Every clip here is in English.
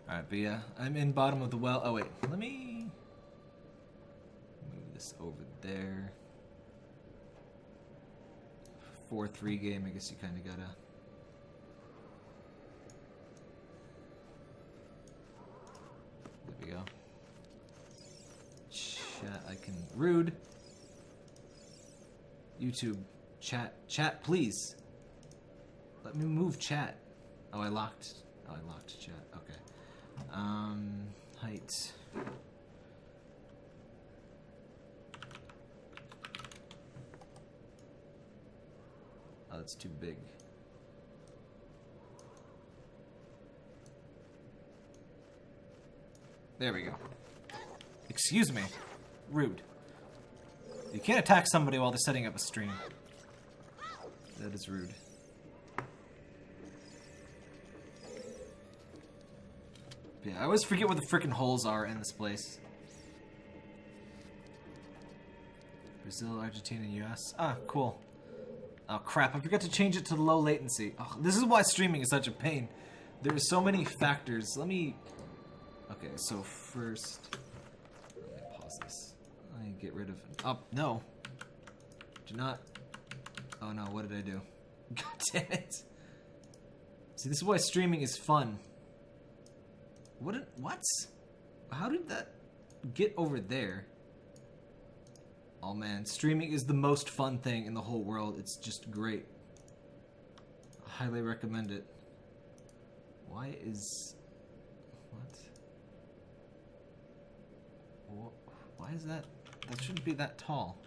Alright, but yeah, I'm in bottom of the well. Oh wait, let me move this over there. 4-3 game, I guess you kind of gotta... There we go. Chat, I can... Rude! YouTube, chat, please! Let me move chat. Oh, I locked chat, okay. Height. Oh, that's too big. There we go. Excuse me. Rude. You can't attack somebody while they're setting up a stream. That is rude. Yeah, I always forget what the frickin' holes are in this place. Brazil, Argentina, and US. Ah, cool. Oh crap, I forgot to change it to low latency. Oh, this is why streaming is such a pain. There's so many factors. Let me... Okay, so first... Let me pause this. Let me get rid of... Oh, no. Do not... Oh no, what did I do? God damn it. See, this is why streaming is fun. What? How did that get over there? Oh man, streaming is the most fun thing in the whole world. It's just great. I highly recommend it. Why is... What? Why is that? That shouldn't be that tall.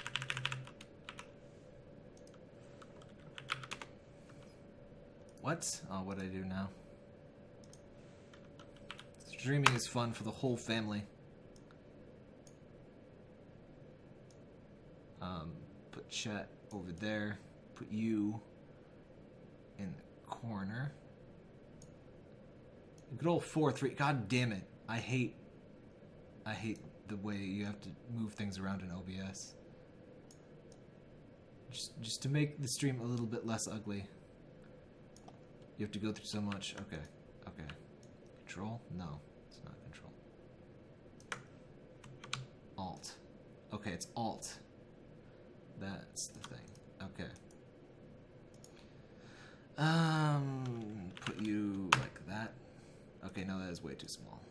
What? Oh, what do I do now? Streaming is fun for the whole family. Put chat over there. Put you in the corner. Good old 4-3. God damn it. I hate the way you have to move things around in OBS. Just to make the stream a little bit less ugly. You have to go through so much. Okay. Okay. Control? No. It's not control. Alt. Okay, it's Alt. That's the thing. Okay. Put you like that. Okay, no, that is way too small.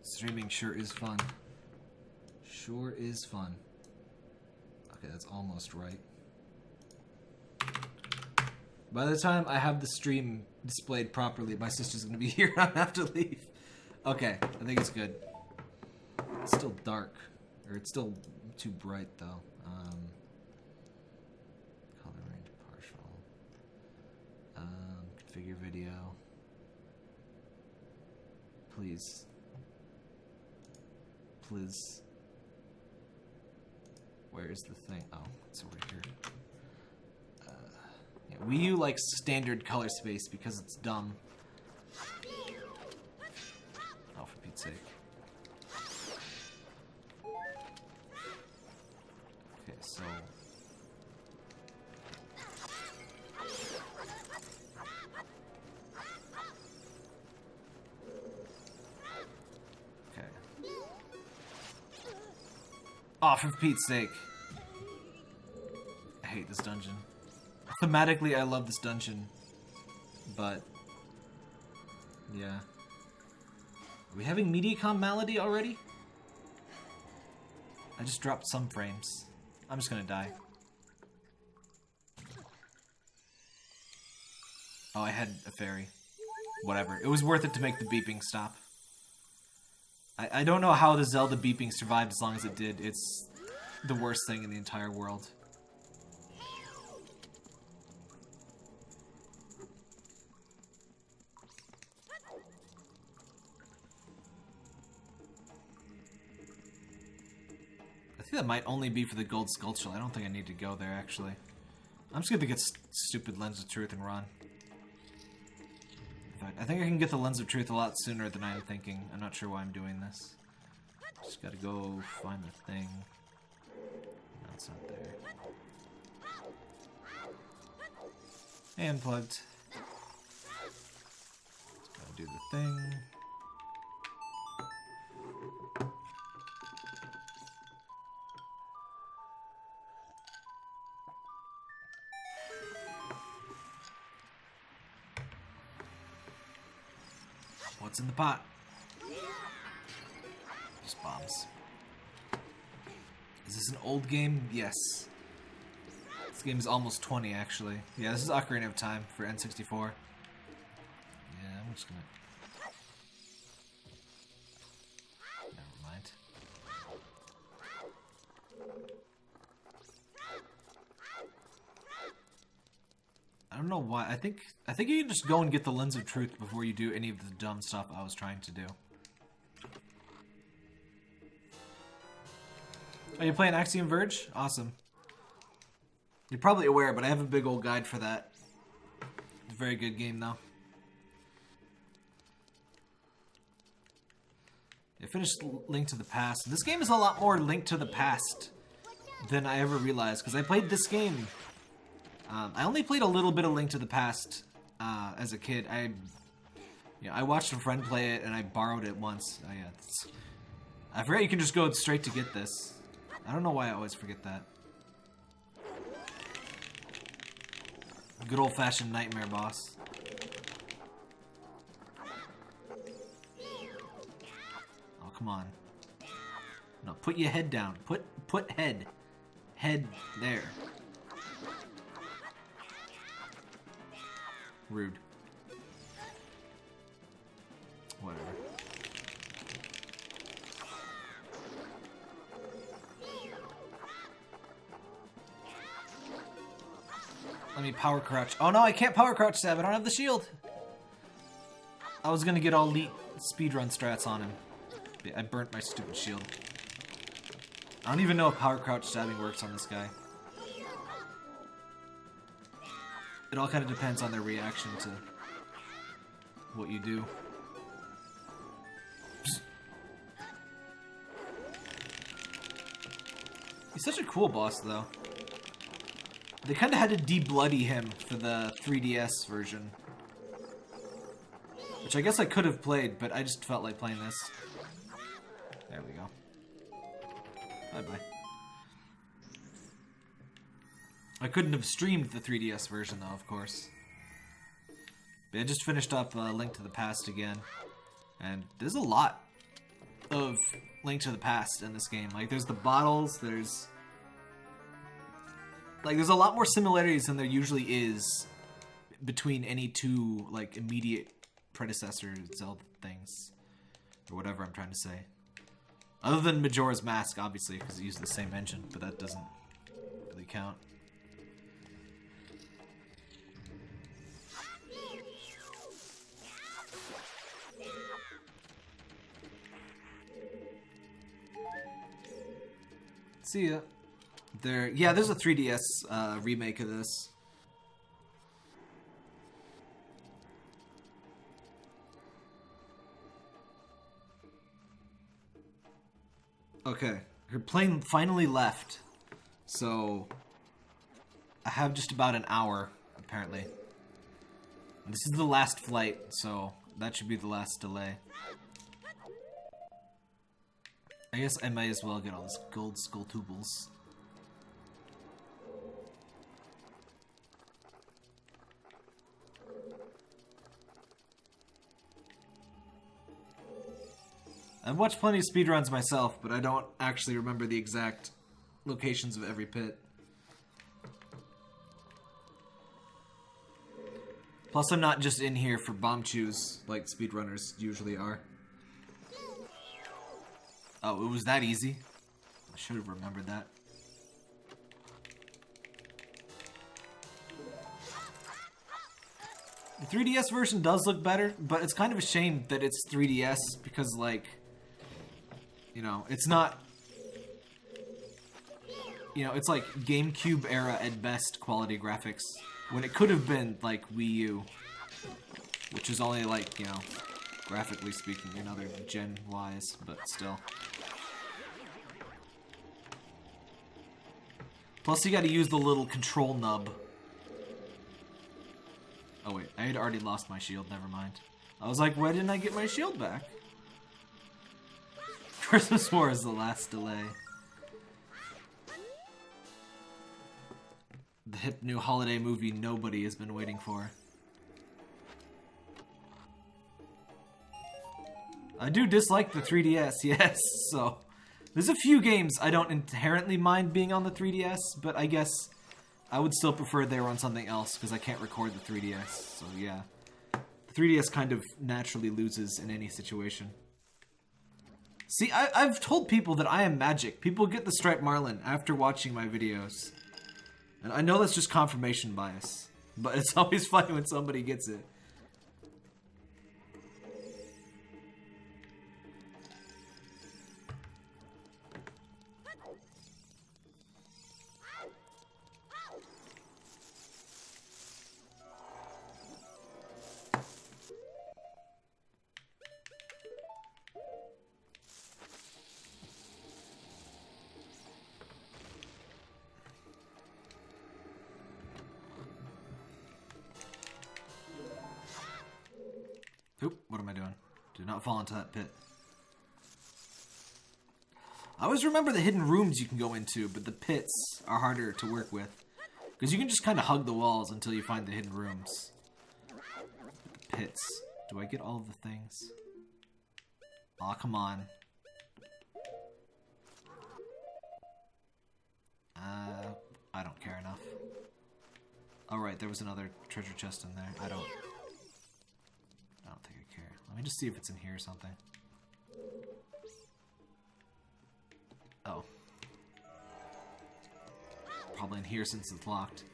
Streaming sure is fun. Sure is fun. Okay, that's almost right. By the time I have the stream displayed properly, my sister's gonna be here. I don't have to leave. Okay, I think it's good. It's still dark. Or it's still too bright, though. Color range partial. Configure video. Please. Please. Where is the thing? Oh, it's over here. Yeah, Wii U likes standard color space because it's dumb. Oh, for Pete's sake. Okay, so... Okay. Oh, for Pete's sake. I hate this dungeon. Thematically, I love this dungeon. But... yeah. Are we having Mediacom Malady already? I just dropped some frames. I'm just gonna die. Oh, I had a fairy. Whatever. It was worth it to make the beeping stop. I don't know how the Zelda beeping survived as long as it did. It's the worst thing in the entire world. I think that might only be for the gold skull. I don't think I need to go there, actually. I'm just gonna get stupid Lens of Truth and run. In fact, I think I can get the Lens of Truth a lot sooner than I'm thinking. I'm not sure why I'm doing this. Just gotta go find the thing. No, it's not there. Hey, Unplugged. do the thing. What's in the pot? Just bombs. Is this an old game? Yes. This game is almost 20, actually. Yeah, this is Ocarina of Time for N64. Yeah, I'm just gonna... Never mind. I don't know why. I think you can just go and get the Lens of Truth before you do any of the dumb stuff I was trying to do. Are you playing Axiom Verge? Awesome. You're probably aware, but I have a big old guide for that. It's a very good game, though. I finished Link to the Past. This game is a lot more Link to the Past than I ever realized, because I played this game... I only played a little bit of Link to the Past as a kid. I watched a friend play it, and I borrowed it once. Oh, yeah, I forgot you can just go straight to get this. I don't know why I always forget that. Good old-fashioned nightmare boss. Oh, come on. No, put your head down. Put head. Head there. Rude. Whatever. Let me power crouch. Oh no, I can't power crouch stab. I don't have the shield. I was gonna get all elite speedrun strats on him. I burnt my stupid shield. I don't even know if power crouch stabbing works on this guy. It all kind of depends on their reaction to what you do. He's such a cool boss, though. They kind of had to de-bloody him for the 3DS version. Which I guess I could have played, but I just felt like playing this. There we go. Bye-bye. I couldn't have streamed the 3DS version, though, of course. But I just finished up Link to the Past again. And there's a lot of Link to the Past in this game. Like, there's the bottles, there's a lot more similarities than there usually is between any two, like, immediate predecessor Zelda things. Or whatever I'm trying to say. Other than Majora's Mask, obviously, because it uses the same engine, but that doesn't really count. See ya. Yeah, there's a 3DS remake of this. Okay, her plane finally left, so I have just about an hour, apparently. And this is the last flight, so that should be the last delay. I guess I might as well get all this gold skulltubles. I've watched plenty of speedruns myself, but I don't actually remember the exact locations of every pit. Plus, I'm not just in here for bomb chews like speedrunners usually are. Oh, it was that easy? I should have remembered that. The 3DS version does look better, but it's kind of a shame that it's 3DS because, like, you know, it's not... You know, it's like GameCube era at best quality graphics, when it could have been, like, Wii U, which is only, like, you know, graphically speaking, another gen-wise, but still. Plus, you gotta use the little control nub. Oh wait, I had already lost my shield, never mind. I was like, why didn't I get my shield back? Christmas War is the last delay. The hip new holiday movie nobody has been waiting for. I do dislike the 3DS, yes, so... There's a few games I don't inherently mind being on the 3DS, but I guess I would still prefer they were on something else, because I can't record the 3DS, so yeah. The 3DS kind of naturally loses in any situation. See, I've told people that I am magic. People get the Striped Marlin after watching my videos. And I know that's just confirmation bias, but it's always funny when somebody gets it. Oop, what am I doing? Do not fall into that pit. I always remember the hidden rooms you can go into, but the pits are harder to work with. Because you can just kind of hug the walls until you find the hidden rooms. Pits. Do I get all of the things? Aw, come on. I don't care enough. Oh, right, there was another treasure chest in there. I don't think I care. Let me just see if it's in here or something. Oh. Probably in here since it's locked.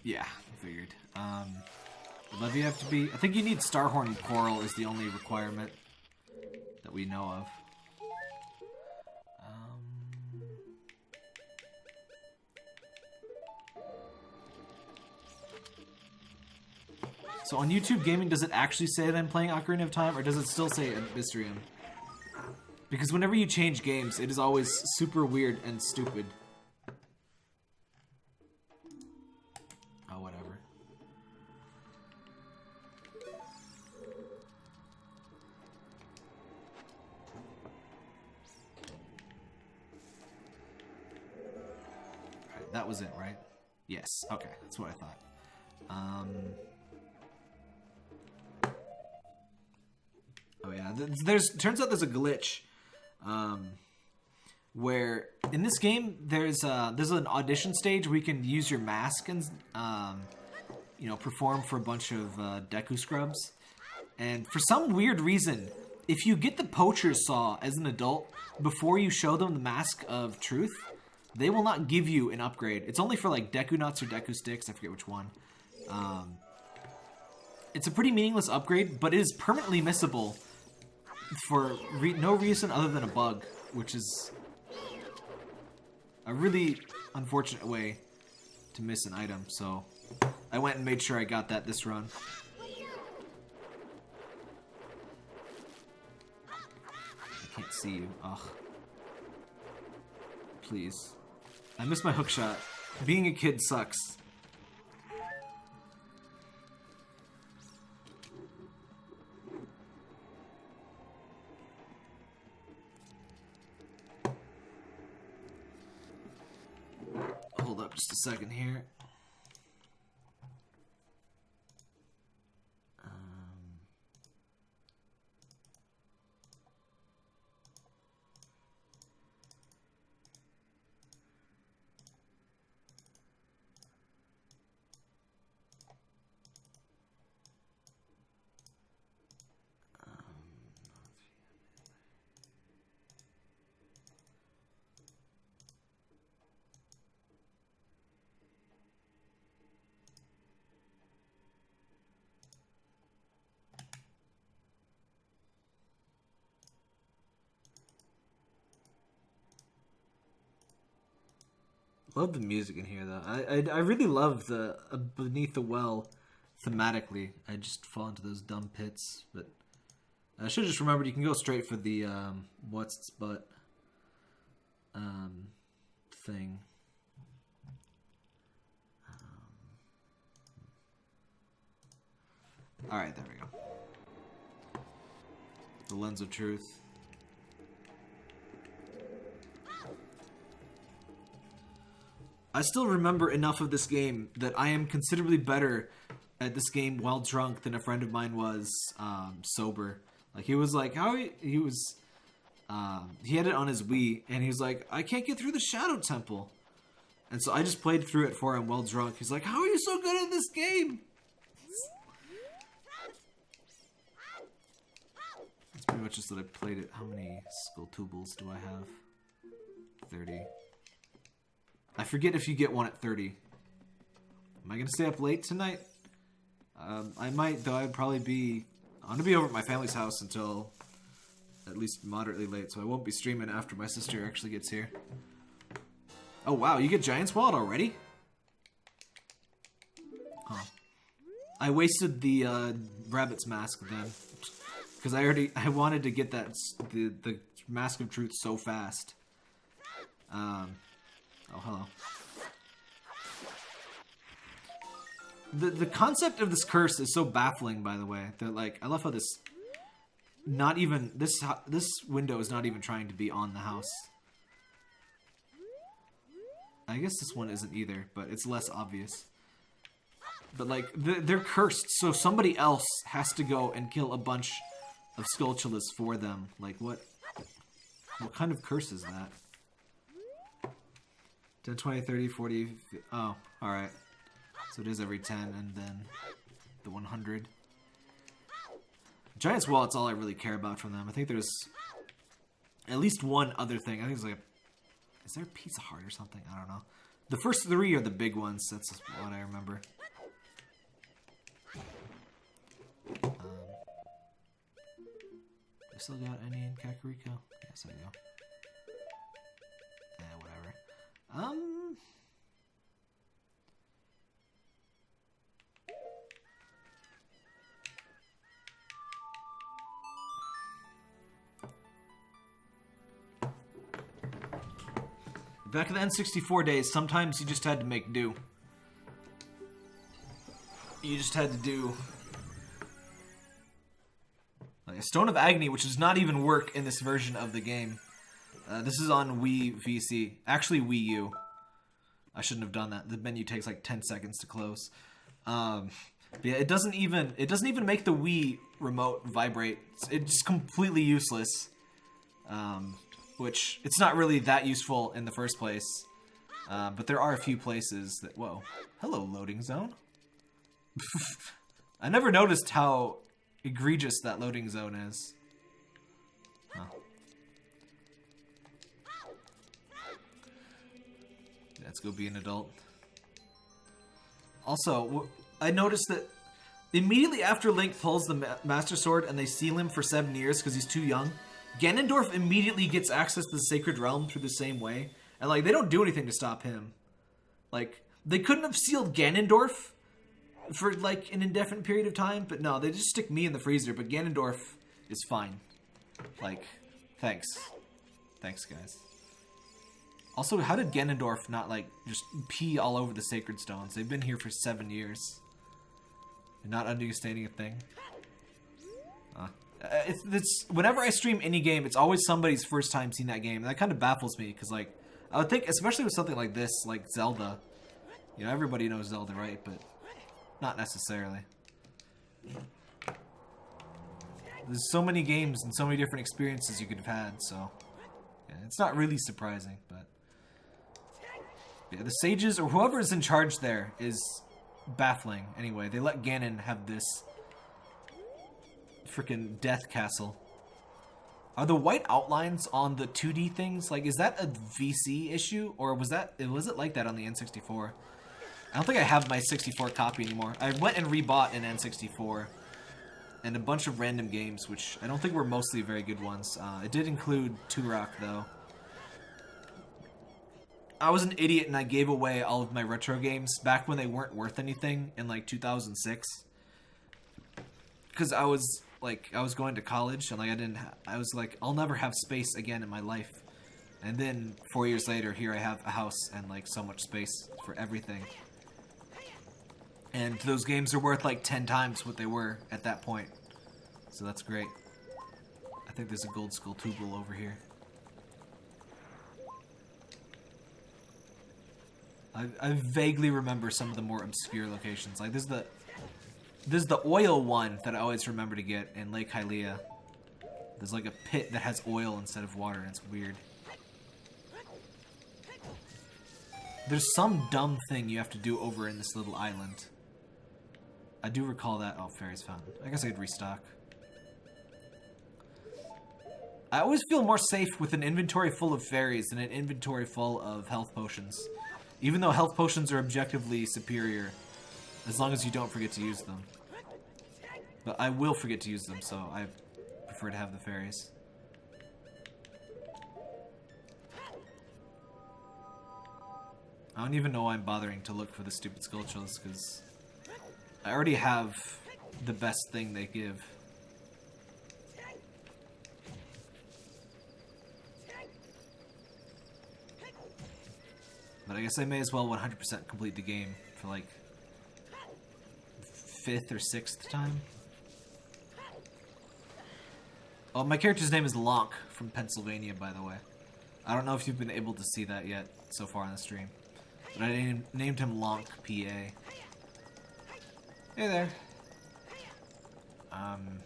Yeah, I figured. Levy have to be... I think you need Starhorn Coral is the only requirement that we know of. So on YouTube Gaming, does it actually say that I'm playing Ocarina of Time, or does it still say Abyssrium? Because whenever you change games, it is always super weird and stupid. Oh, whatever. Alright, that was it, right? Yes, okay, that's what I thought. Oh yeah, turns out there's a glitch, where in this game there's an audition stage where you can use your mask and you know, perform for a bunch of Deku scrubs, and for some weird reason, if you get the poacher's saw as an adult before you show them the mask of truth, they will not give you an upgrade. It's only for like Deku nuts or Deku sticks, I forget which one. It's a pretty meaningless upgrade, but it is permanently missable for no reason other than a bug, which is a really unfortunate way to miss an item, so I went and made sure I got that this run. I can't see you. Ugh. Please. I missed my hookshot. Being a kid sucks. Hold up just a second here. Love the music in here, though. I really love the Beneath the Well thematically. I just fall into those dumb pits, but I should have just remembered you can go straight for the what's its butt thing. Alright, there we go. The lens of truth. I still remember enough of this game that I am considerably better at this game while drunk than a friend of mine was sober. Like, he was like, he was, he had it on his Wii, and he was like, I can't get through the Shadow Temple. And so I just played through it for him while drunk. He's like, how are you so good at this game? It's pretty much just that I played it. How many Skulltubles do I have? 30. I forget if you get one at 30. Am I going to stay up late tonight? I might, though I'm going to be over at my family's house until at least moderately late, so I won't be streaming after my sister actually gets here. Oh wow, you get Giant's Wallet already? Huh. I wasted the rabbit's mask then. Because I wanted to get that, the Mask of Truth so fast. Oh, hello. The concept of this curse is so baffling, by the way. That, like, I love how this... Not even... This window is not even trying to be on the house. I guess this one isn't either, but it's less obvious. But, like, they're cursed, so somebody else has to go and kill a bunch of Skulltulas for them. Like, what kind of curse is that? 10, 20, 30, 40... Oh, alright. So it is every 10, and then the 100. Giant's Wallet's all I really care about from them. I think there's at least one other thing. I think it's like is there a Pizza Hut or something? I don't know. The first 3 are the big ones. That's what I remember. I still got any in Kakariko? Yes, I do. Whatever. Back in the N64 days, sometimes you just had to make do. You just had to do... like a Stone of Agony, which does not even work in this version of the game. This is on Wii VC. Actually, Wii U. I shouldn't have done that. The menu takes like 10 seconds to close. But yeah, it doesn't even make the Wii remote vibrate. It's completely useless. Which, it's not really that useful in the first place. But there are a few places that... Whoa. Hello, loading zone. I never noticed how egregious that loading zone is. Huh. Let's go be an adult. Also, I noticed that immediately after Link pulls the Master Sword and they seal him for 7 years because he's too young, Ganondorf immediately gets access to the Sacred Realm through the same way. And, like, they don't do anything to stop him. Like, they couldn't have sealed Ganondorf for, like, an indefinite period of time. But no, they just stick me in the freezer. But Ganondorf is fine. Like, thanks. Thanks, guys. Also, how did Ganondorf not, like, just pee all over the Sacred Stones? They've been here for 7 years. You're not understanding a thing. It's whenever I stream any game, it's always somebody's first time seeing that game, and that kind of baffles me because, like, I would think, especially with something like this, like Zelda, you know, everybody knows Zelda, right? But not necessarily. There's so many games and so many different experiences you could have had, so yeah, it's not really surprising. But yeah, the sages or whoever is in charge there is baffling. Anyway, they let Ganon have this freaking death castle. Are the white outlines on the 2D things, like, is that a VC issue, or was it like that on the N64? I don't think I have my 64 copy anymore. I went and rebought an N64 and a bunch of random games, which I don't think were mostly very good ones. It did include Turok, though. I was an idiot and I gave away all of my retro games back when they weren't worth anything in, like, 2006. Because I was going to college, and, like, I was like, I'll never have space again in my life. And then 4 years later, here I have a house and, like, so much space for everything. And those games are worth like 10 times what they were at that point. So that's great. I think there's a gold skull tubal over here. I vaguely remember some of the more obscure locations. Like this is the oil one that I always remember to get in Lake Hylia. There's like a pit that has oil instead of water, and it's weird. There's some dumb thing you have to do over in this little island. I do recall that. Oh, fairies fountain. I guess I could restock. I always feel more safe with an inventory full of fairies than an inventory full of health potions. Even though health potions are objectively superior, as long as you don't forget to use them. But I will forget to use them, so I prefer to have the fairies. I don't even know why I'm bothering to look for the stupid sculptures, because I already have the best thing they give. But I guess I may as well 100% complete the game for like 5th or 6th time. Oh, my character's name is Lonk from Pennsylvania, by the way. I don't know if you've been able to see that yet so far on the stream. But I named him Lonk, PA. Hey there. Can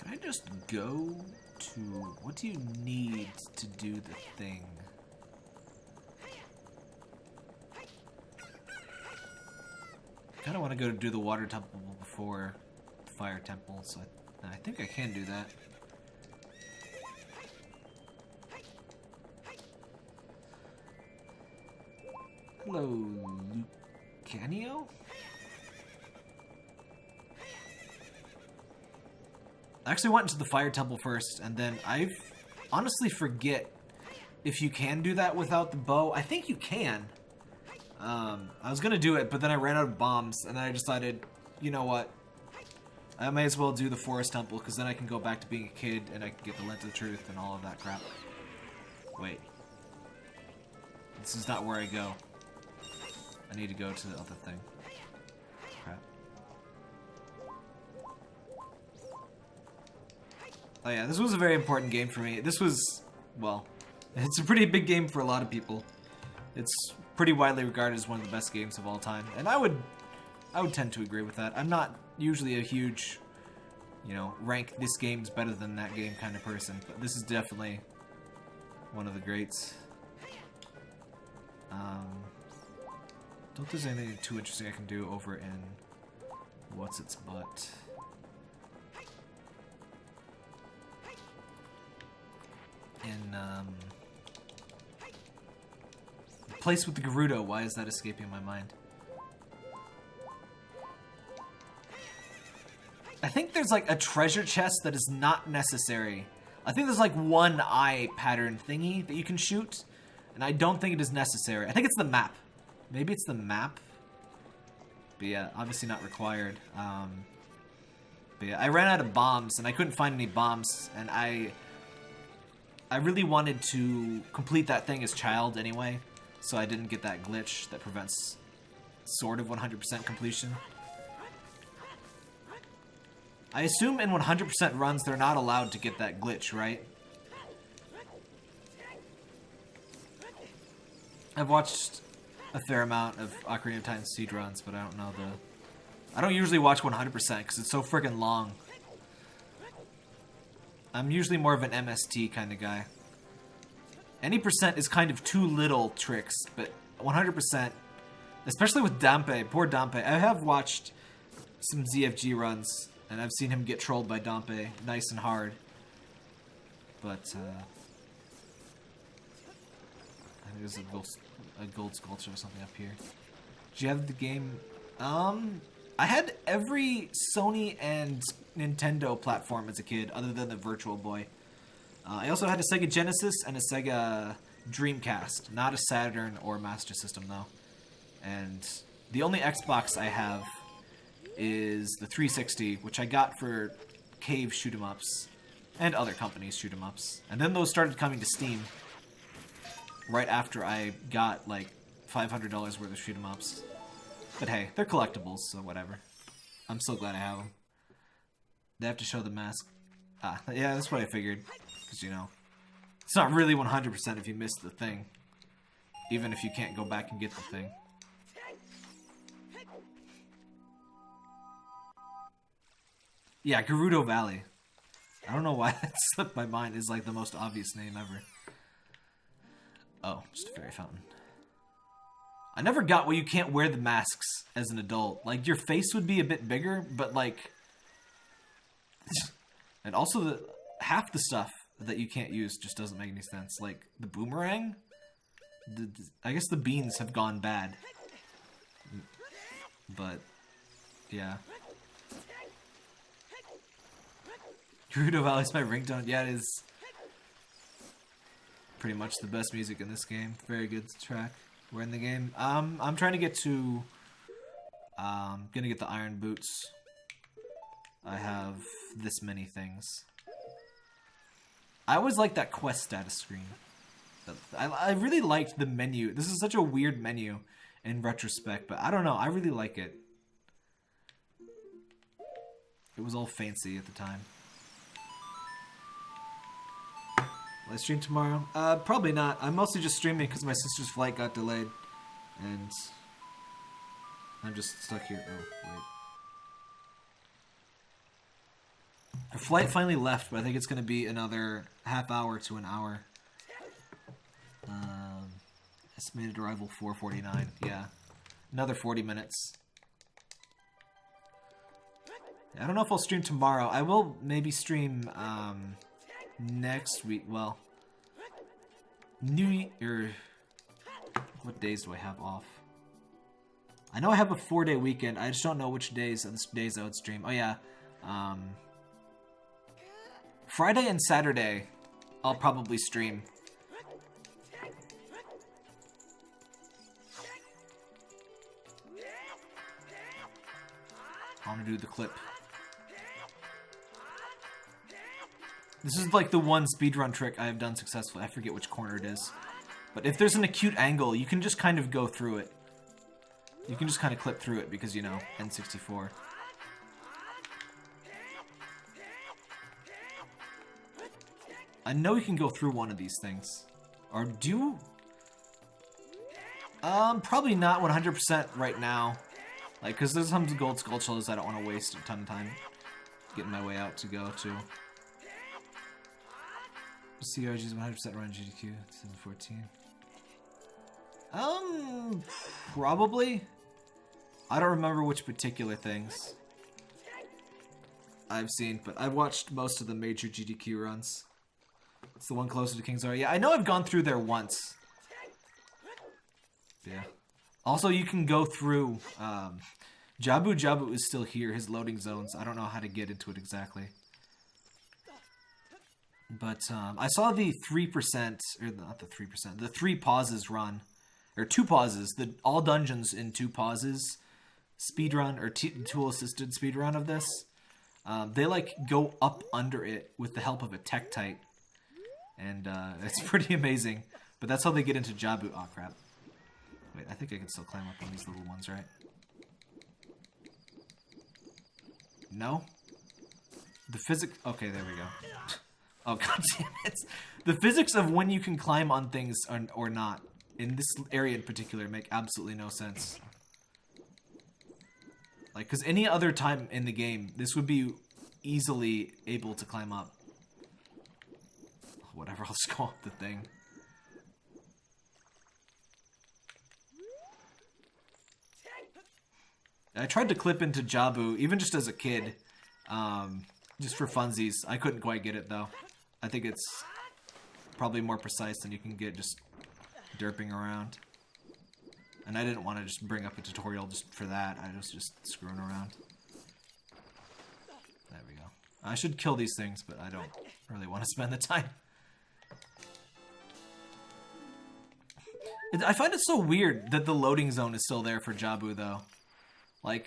I just go to... What do you need to do the thing? I kind of want to go to do the water temple before the fire temple, so I think I can do that. Hello, Lucanio? I actually went into the fire temple first, and then I honestly forget if you can do that without the bow. I think you can. I was gonna do it, but then I ran out of bombs, and then I decided, you know what? I may as well do the forest temple, because then I can go back to being a kid, and I can get the lens of truth and all of that crap. Wait. This is not where I go. I need to go to the other thing. Crap. Oh yeah, this was a very important game for me. This was, well, it's a pretty big game for a lot of people. It's pretty widely regarded as one of the best games of all time, and I would tend to agree with that. I'm not usually a huge, you know, rank this game's better than that game kind of person, but this is definitely one of the greats. Don't think there's anything too interesting I can do over in what's its butt. In the place with the Gerudo. Why is that escaping my mind? I think there's like a treasure chest that is not necessary. I think there's like one eye pattern thingy that you can shoot, and I don't think it is necessary. I think it's the map. Maybe it's the map. But yeah, obviously not required. But yeah, I ran out of bombs, and I couldn't find any bombs, and I really wanted to complete that thing as child anyway, so I didn't get that glitch that prevents sort of 100% completion. I assume in 100% runs they're not allowed to get that glitch, right? I've watched a fair amount of Ocarina of Time seed runs, but I don't know I don't usually watch 100% because it's so freaking long. I'm usually more of an MST kind of guy. Any percent is kind of too little tricks, but 100%, especially with Dampe, poor Dampe. I have watched some ZFG runs, and I've seen him get trolled by Dampe nice and hard. But, I think there's a gold sculpture or something up here. Did you have the game? I had every Sony and Nintendo platform as a kid, other than the Virtual Boy. I also had a Sega Genesis and a Sega Dreamcast, not a Saturn or Master System though. And the only Xbox I have is the 360, which I got for Cave shoot-em-ups and other companies' shoot-em-ups. And then those started coming to Steam right after I got like $500 worth of shoot 'em ups. But hey, they're collectibles, so whatever. I'm so glad I have them. They have to show the mask. Ah, yeah, that's what I figured. Because, you know, it's not really 100% if you miss the thing. Even if you can't go back and get the thing. Yeah, Gerudo Valley. I don't know why that slipped my mind. It's like the most obvious name ever. Oh, just a fairy fountain. I never got why you can't wear the masks as an adult. Like, your face would be a bit bigger, but like... And also, half the stuff that you can't use just doesn't make any sense. Like, the boomerang? I guess the beans have gone bad. But, yeah. Gerudo Valley's my ringtone. Yeah, it is pretty much the best music in this game. Very good track. We're in the game. I'm trying to get to... gonna get the iron boots. I have this many things. I always like that quest status screen. I really liked the menu. This is such a weird menu in retrospect, but I don't know. I really like it. It was all fancy at the time. Will I stream tomorrow? Probably not. I'm mostly just streaming because my sister's flight got delayed. And I'm just stuck here. Oh, wait. Her flight finally left, but I think it's going to be another half hour to an hour. Estimated arrival 4:49. Yeah. Another 40 minutes. I don't know if I'll stream tomorrow. I will maybe stream next week. Well, New Year. What days do I have off? I know I have a 4-day weekend. I just don't know which days I would stream. Oh yeah. Friday and Saturday I'll probably stream. I want to do the clip. This is like the one speedrun trick I have done successfully. I forget which corner it is. But if there's an acute angle, you can just kind of go through it. You can just kind of clip through it because, you know, N64. I know you can go through one of these things. Or do... probably not 100% right now. Like, because there's some gold skulltulas I don't want to waste a ton of time getting my way out to go to. CRG's 100% run GDQ 2014. Probably. I don't remember which particular things I've seen, but I've watched most of the major GDQ runs. It's the one closer to King's Arrow. Yeah, I know I've gone through there once. Yeah. Also, you can go through... Jabu is still here, his loading zones. I don't know how to get into it exactly. But I saw the 3%, or not the 3%, the 3 pauses run. Or 2 pauses, all dungeons in 2 pauses speedrun, or tool-assisted speedrun of this. They, like, go up under it with the help of a Tektite. And it's pretty amazing. But that's how they get into Jabu. Oh, crap. Wait, I think I can still climb up on these little ones, right? No? The physics... Okay, there we go. Oh, god damn it. The physics of when you can climb on things or not, in this area in particular, make absolutely no sense. Like, because any other time in the game, this would be easily able to climb up. Whatever, I'll just go up the thing. I tried to clip into Jabu, even just as a kid, just for funsies. I couldn't quite get it, though. I think it's probably more precise than you can get just derping around. And I didn't want to just bring up a tutorial just for that. I was just screwing around. There we go. I should kill these things, but I don't really want to spend the time. I find it so weird that the loading zone is still there for Jabu, though. Like,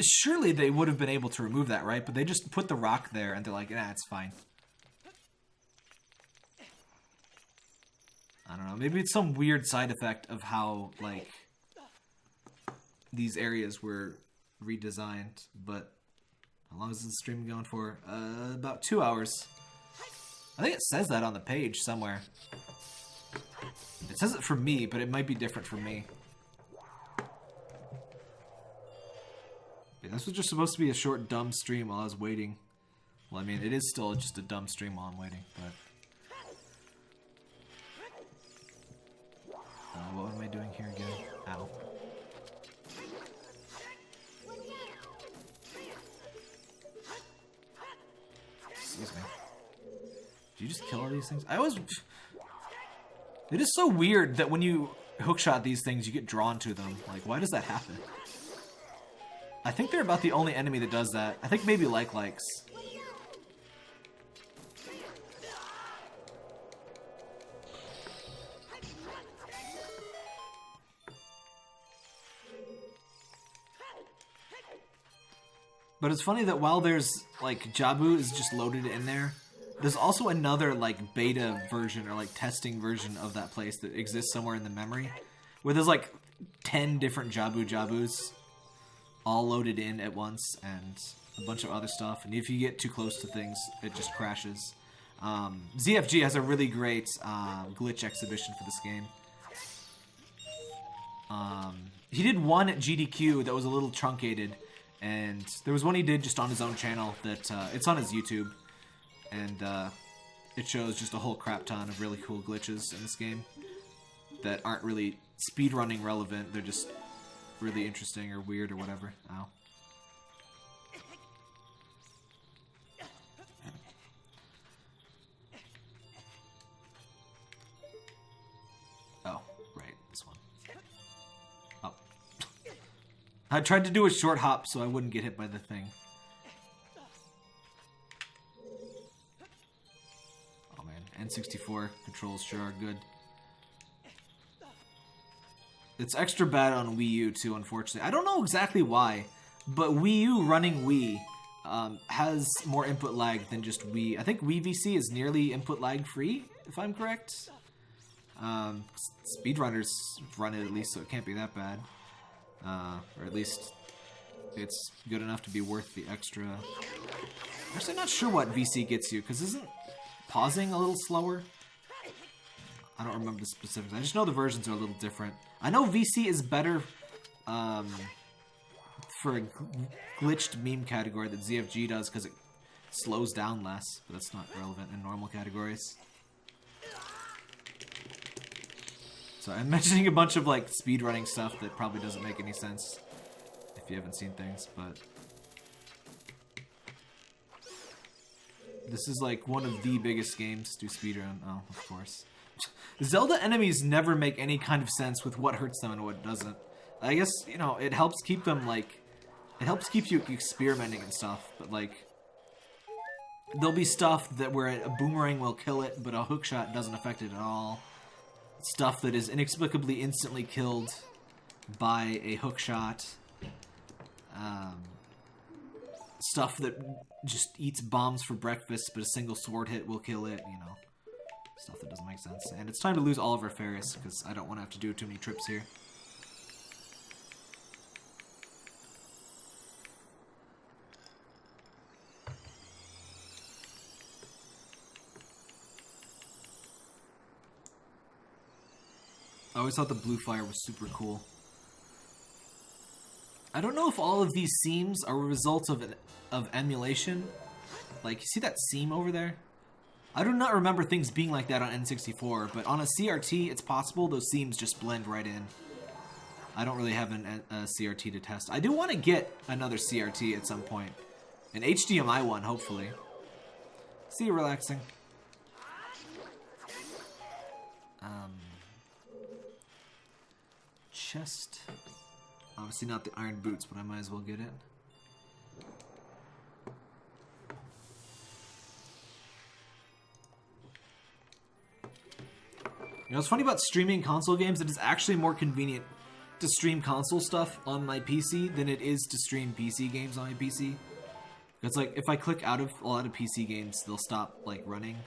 surely they would have been able to remove that, right? But they just put the rock there, and they're like, nah, it's fine. I don't know. Maybe it's some weird side effect of how, like, these areas were redesigned. But how long is the stream going for? About 2 hours. I think it says that on the page somewhere. It says it for me, but it might be different for me. Yeah, this was just supposed to be a short, dumb stream while I was waiting. Well, I mean, it is still just a dumb stream while I'm waiting, but... what am I doing here again? Ow. Excuse me. Did you just kill all these things? I always... It is so weird that when you hookshot these things, you get drawn to them. Like, why does that happen? I think they're about the only enemy that does that. I think maybe likes. But it's funny that while there's, like, Jabu is just loaded in there, there's also another, like, beta version or, like, testing version of that place that exists somewhere in the memory, where there's, like, 10 different Jabus all loaded in at once, and a bunch of other stuff. And if you get too close to things, it just crashes. ZFG has a really great glitch exhibition for this game. He did one at GDQ that was a little truncated, and there was one he did just on his own channel that it's on his YouTube, and it shows just a whole crap ton of really cool glitches in this game that aren't really speedrunning relevant. They're just really interesting or weird or whatever. Ow. Oh, right, this one. Oh. I tried to do a short hop so I wouldn't get hit by the thing. Oh man, N64 controls sure are good. It's extra bad on Wii U too, unfortunately. I don't know exactly why, but Wii U running Wii has more input lag than just Wii. I think Wii VC is nearly input lag free, if I'm correct. Speedrunners run it at least, so it can't be that bad. Or at least it's good enough to be worth the extra. Actually, I'm not sure what VC gets you, because isn't pausing a little slower? I don't remember the specifics. I just know the versions are a little different. I know VC is better for a glitched meme category that ZFG does because it slows down less, but that's not relevant in normal categories. So I'm mentioning a bunch of like speedrunning stuff that probably doesn't make any sense if you haven't seen things, but this is like one of the biggest games to speedrun. Oh, of course. Zelda enemies never make any kind of sense with what hurts them and what doesn't. I guess, you know, it helps keep them, like, it helps keep you experimenting and stuff, but, like, there'll be stuff that where a boomerang will kill it, but a hookshot doesn't affect it at all. Stuff that is inexplicably instantly killed by a hookshot. Stuff that just eats bombs for breakfast, but a single sword hit will kill it, you know. Stuff that doesn't make sense. And it's time to lose Oliver Ferris, because I don't want to have to do too many trips here. I always thought the blue fire was super cool. I don't know if all of these seams are a result of emulation. Like, you see that seam over there? I do not remember things being like that on N64, but on a CRT, it's possible those seams just blend right in. I don't really have a CRT to test. I do want to get another CRT at some point. An HDMI one, hopefully. See you relaxing. Chest. Obviously not the iron boots, but I might as well get it. You know, what's funny about streaming console games, it is actually more convenient to stream console stuff on my PC than it is to stream PC games on my PC. It's like, if I click out of a lot of PC games, they'll stop, like, running.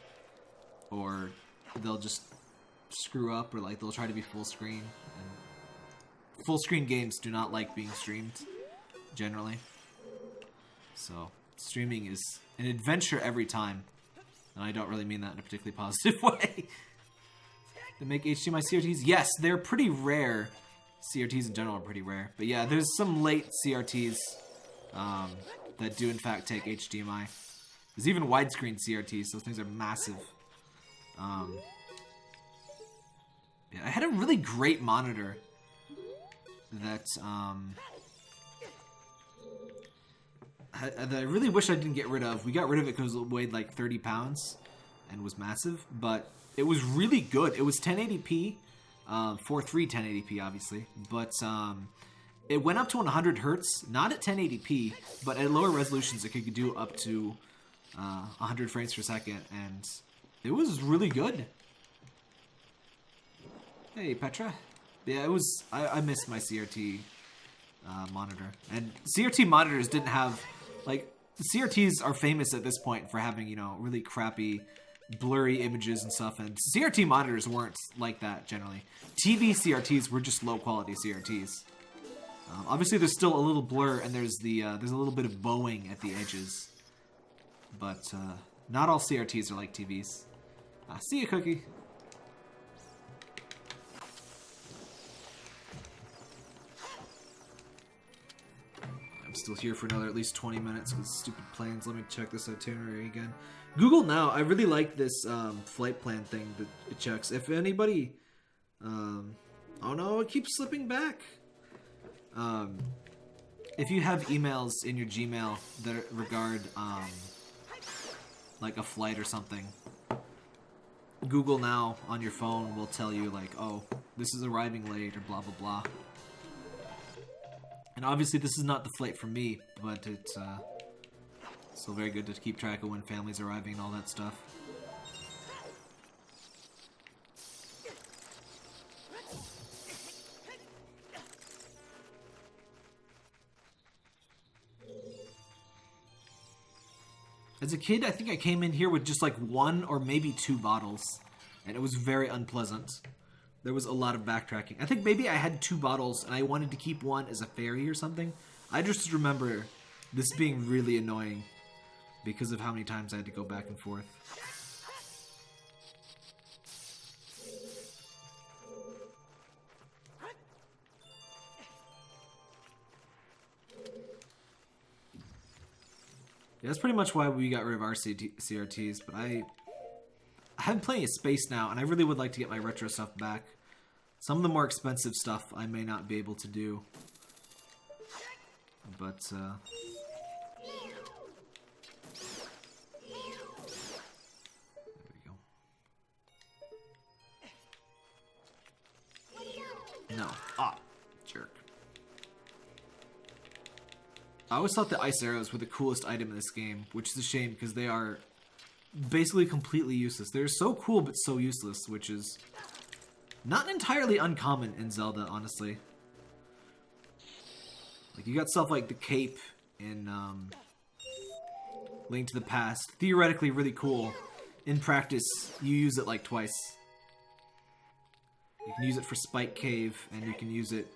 Or they'll just screw up, or like they'll try to be full screen. And full screen games do not like being streamed, generally. So streaming is an adventure every time, and I don't really mean that in a particularly positive way. They make HDMI CRTs? Yes, they're pretty rare. CRTs in general are pretty rare. But yeah, there's some late CRTs that do in fact take HDMI. There's even widescreen CRTs. Those things are massive. Yeah, I had a really great monitor that I really wish I didn't get rid of. We got rid of it because it weighed like 30 pounds and was massive, but it was really good. It was 1080p, 4.3 1080p obviously, but it went up to 100 hertz, not at 1080p, but at lower resolutions it could do up to 100 frames per second, and it was really good. Hey, Petra. Yeah, it was. I missed my CRT monitor, and CRT monitors didn't have, like, CRTs are famous at this point for having, you know, really crappy, blurry images and stuff, and CRT monitors weren't like that generally. TV CRTs were just low quality CRTs. Obviously, there's still a little blur, and there's a little bit of bowing at the edges, but not all CRTs are like TVs. See you, Cookie. I'm still here for another at least 20 minutes with stupid plans. Let me check this itinerary again. Google Now, I really like this flight plan thing that it checks. If anybody... oh no, it keeps slipping back. If you have emails in your Gmail that regard like a flight or something, Google Now on your phone will tell you like, oh, this is arriving late or blah blah blah. And obviously this is not the flight for me, but it's still very good to keep track of when families are arriving and all that stuff. As a kid, I think I came in here with just like 1 or maybe 2 bottles, and it was very unpleasant. There was a lot of backtracking. I think maybe I had 2 bottles, and I wanted to keep 1 as a fairy or something. I just remember this being really annoying because of how many times I had to go back and forth. Yeah, that's pretty much why we got rid of our CRTs, but I have plenty of space now, and I really would like to get my retro stuff back. Some of the more expensive stuff I may not be able to do, but there we go. No. Ah, jerk. I always thought the ice arrows were the coolest item in this game, which is a shame because they are basically completely useless. They're so cool but so useless, which is not entirely uncommon in Zelda, honestly. Like, you got stuff like the cape in Link to the Past. Theoretically really cool. In practice, you use it like twice. You can use it for Spike Cave, and you can use it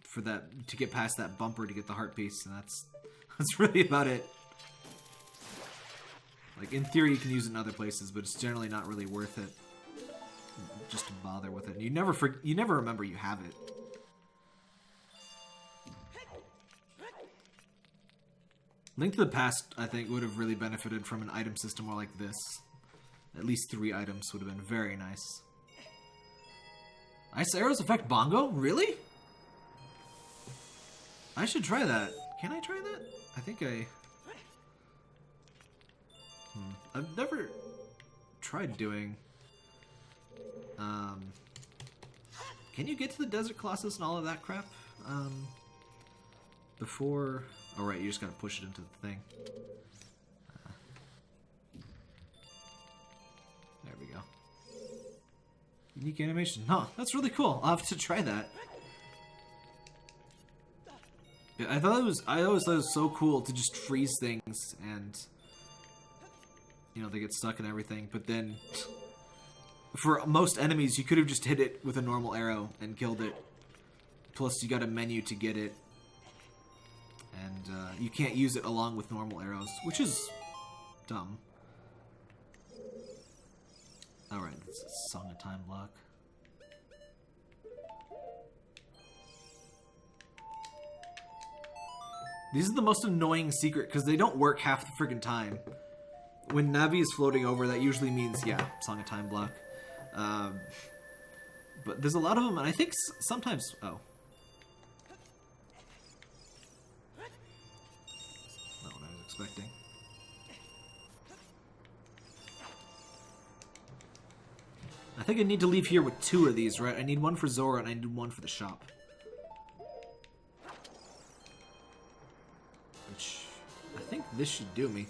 for that to get past that bumper to get the heart piece, and that's really about it. Like, in theory you can use it in other places, but it's generally not really worth it just to bother with it. And you never remember you have it. Link to the Past, I think, would have really benefited from an item system more like this. At least 3 items would have been very nice. Ice arrows affect Bongo? Really? I should try that. Can I try that? I think I... I've never tried doing... Can you get to the Desert Colossus and all of that crap? Before... Oh, right, you just gotta push it into the thing. There we go. Unique animation. Huh, that's really cool. I'll have to try that. Yeah, I always thought it was so cool to just freeze things and, you know, they get stuck and everything, but then For most enemies, you could have just hit it with a normal arrow and killed it. Plus, you got a menu to get it. And you can't use it along with normal arrows, which is dumb. Alright, this is Song of Time block. These are the most annoying secret, because they don't work half the friggin' time. When Navi is floating over, that usually means, yeah, Song of Time block. But there's a lot of them, and I think sometimes... Oh. Not what I was expecting. I think I need to leave here with 2 of these, right? I need one for Zora, and I need one for the shop. Which... I think this should do me.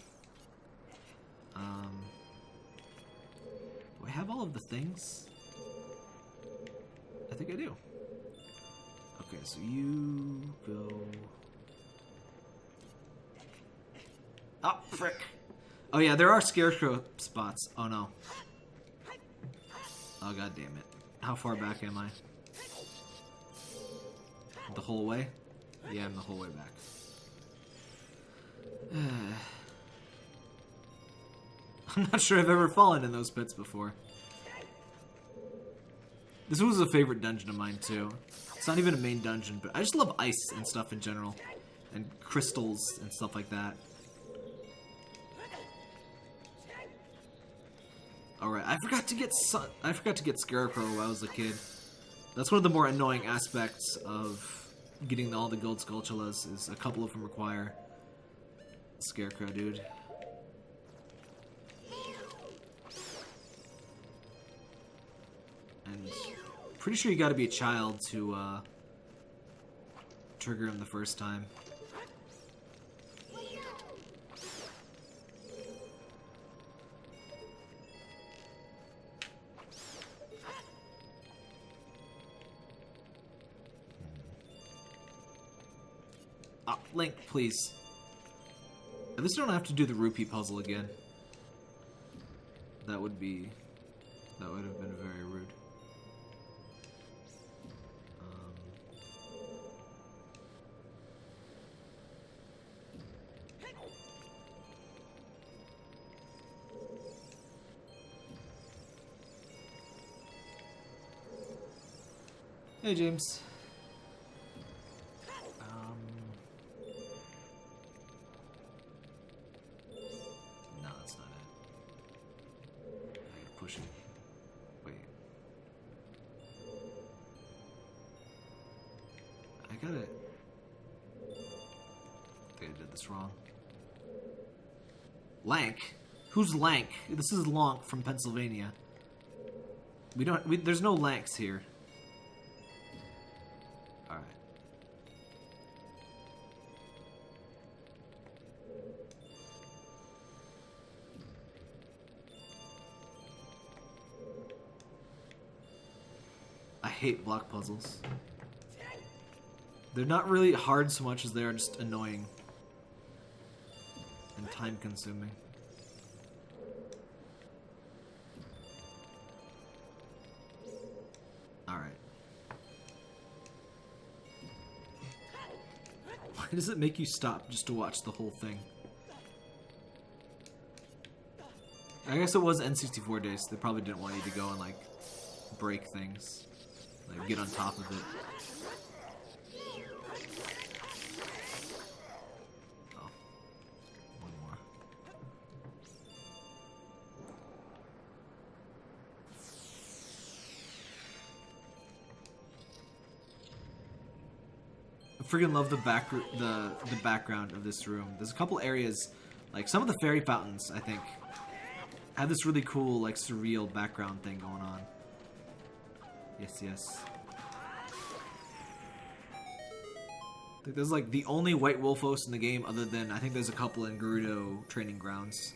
Do I have all of the things? I think I do. Okay, so you go... Oh, frick! Oh yeah, there are scarecrow spots. Oh no. Oh god damn it. How far back am I? The whole way? Yeah, I'm the whole way back. I'm not sure I've ever fallen in those pits before. This was a favorite dungeon of mine too. It's not even a main dungeon, but I just love ice and stuff in general. And crystals and stuff like that. Alright, I forgot to get Scarecrow when I was a kid. That's one of the more annoying aspects of getting all the gold Skulltulas, is a couple of them require Scarecrow, dude. And pretty sure you gotta be a child to trigger him the first time. Ah, Link, please. At least I don't have to do the rupee puzzle again. That would have been very rude. Hey, James. No, that's not it. I gotta push it. Wait. I gotta... I think I did this wrong. Lank? Who's Lank? This is Lonk from Pennsylvania. There's no Lanks here. Alright. I hate block puzzles. They're not really hard so much as they are just annoying. And time consuming. Alright. Why does it make you stop just to watch the whole thing? I guess it was N64 days. So they probably didn't want you to go and like break things. Like get on top of it. Oh. One more. I freaking love the background of this room. There's a couple areas, like some of the fairy fountains, I think, have this really cool, like, surreal background thing going on. Yes, yes. I think there's like the only White Wolfos in the game, other than I think there's a couple in Gerudo training grounds.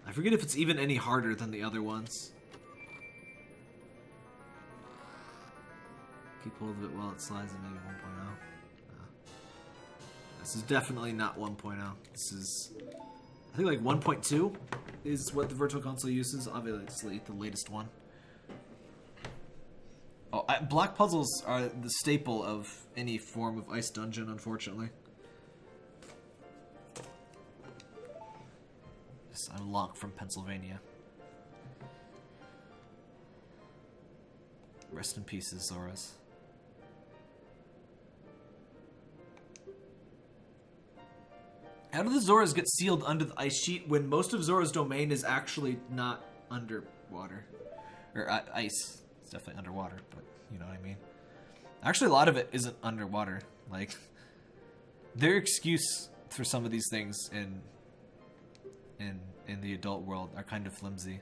I forget if it's even any harder than the other ones. Keep hold of it while it slides in maybe 1.0. This is definitely not 1.0. This is I think like 1.2 is what the Virtual Console uses. Obviously, the latest one. Oh, block puzzles are the staple of any form of ice dungeon, unfortunately. Yes, I'm Locke from Pennsylvania. Rest in peace, Zoras. How do the Zoras get sealed under the ice sheet when most of Zora's domain is actually not underwater? Or ice. It's definitely underwater, but you know what I mean. Actually, a lot of it isn't underwater. Like, their excuse for some of these things in the adult world are kind of flimsy.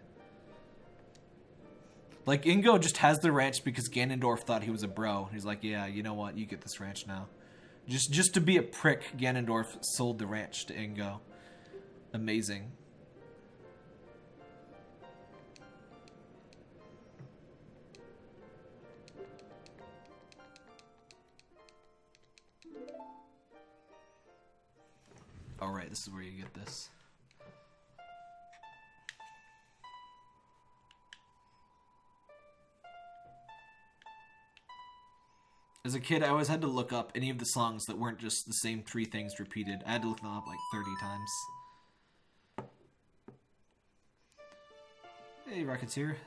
Like, Ingo just has the ranch because Ganondorf thought he was a bro. He's like, yeah, you know what? You get this ranch now. Just to be a prick, Ganondorf sold the ranch to Ingo. Amazing. Alright, this is where you get this. As a kid, I always had to look up any of the songs that weren't just the same 3 things repeated. I had to look them up like 30 times. Hey, Rocketeer.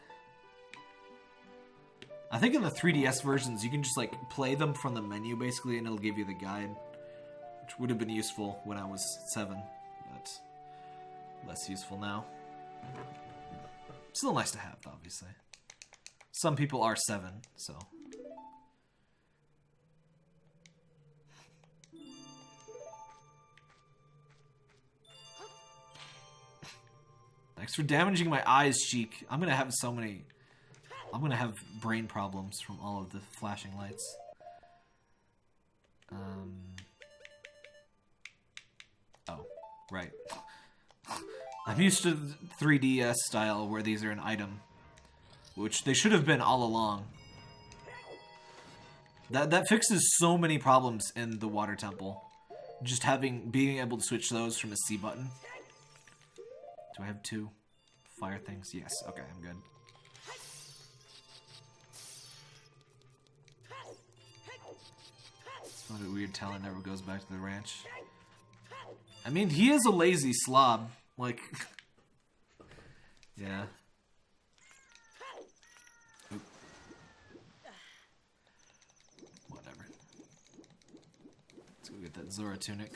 I think in the 3DS versions, you can just like play them from the menu basically, and it'll give you the guide. Which would have been useful when I was 7, but less useful now. Still nice to have, obviously. Some people are 7, so... Thanks for damaging my eyes, Sheik. I'm gonna have so many... I'm gonna have brain problems from all of the flashing lights. Oh, right. I'm used to the 3DS style where these are an item. Which they should have been all along. That fixes so many problems in the Water Temple. Just being able to switch those from a C button. Do I have 2 fire things? Yes. Okay, I'm good. It's probably weird Talon never goes back to the ranch. I mean, he is a lazy slob. Like... yeah. Oop. Whatever. Let's go get that Zora tunic.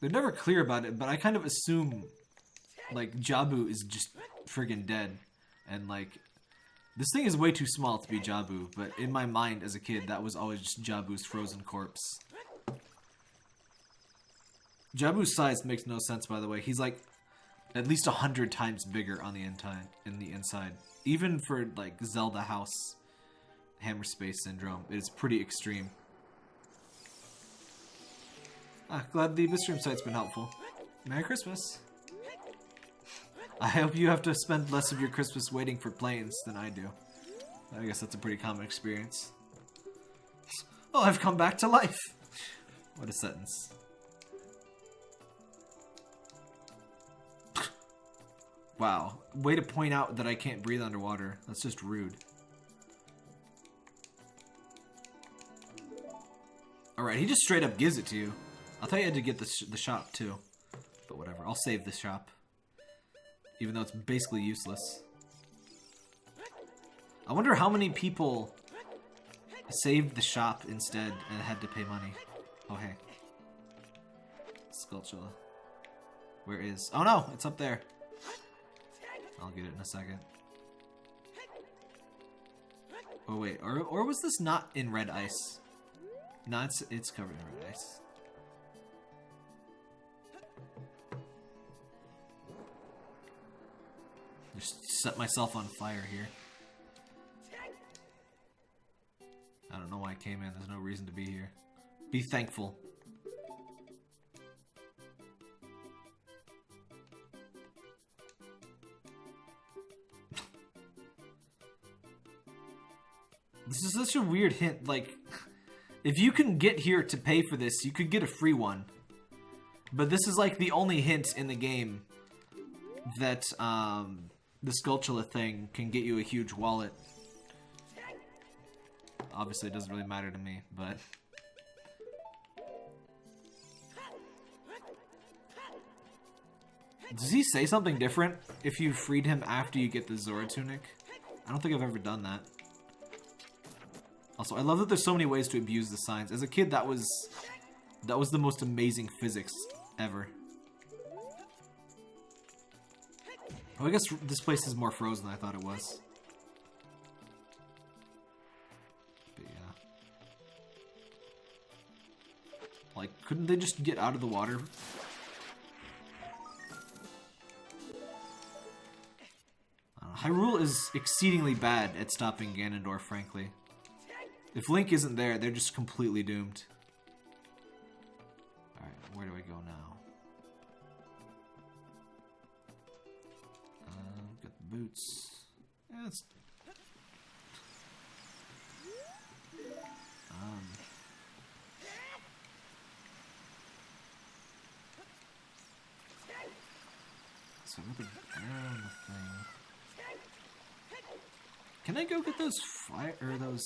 They're never clear about it, but I kind of assume, like, Jabu is just friggin' dead. And, like, this thing is way too small to be Jabu, but in my mind as a kid, that was always just Jabu's frozen corpse. Jabu's size makes no sense, by the way. He's, like, at least 100 times bigger on the inside. Even for, like, Zelda House Hammer Space Syndrome, it is pretty extreme. Glad the Bitstream site's been helpful. Merry Christmas. I hope you have to spend less of your Christmas waiting for planes than I do. I guess that's a pretty common experience. Oh, I've come back to life! What a sentence. Wow. Way to point out that I can't breathe underwater. That's just rude. Alright, he just straight up gives it to you. I thought you had to get the shop, too. But whatever, I'll save the shop. Even though it's basically useless. I wonder how many people saved the shop instead and had to pay money. Oh, hey. Skulltula. Where is... oh, no! It's up there. I'll get it in a second. Oh, wait. Or was this not in red ice? No, it's covered in red ice. Just set myself on fire here. I don't know why I came in. There's no reason to be here. Be thankful. This is such a weird hint. Like, if you can get here to pay for this, you could get a free one. But this is like the only hint in the game that the Skulltula thing can get you a huge wallet. Obviously, it doesn't really matter to me, but... Does he say something different if you freed him after you get the Zora tunic? I don't think I've ever done that. Also, I love that there's so many ways to abuse the signs. As a kid, that was the most amazing physics ever. Oh, I guess this place is more frozen than I thought it was. But yeah. Like, couldn't they just get out of the water? Hyrule is exceedingly bad at stopping Ganondorf, frankly. If Link isn't there, they're just completely doomed. Alright, where do I go now? Got the boots. Yeah, it's... So with the arrow on the thing... Can I go get those fire or those?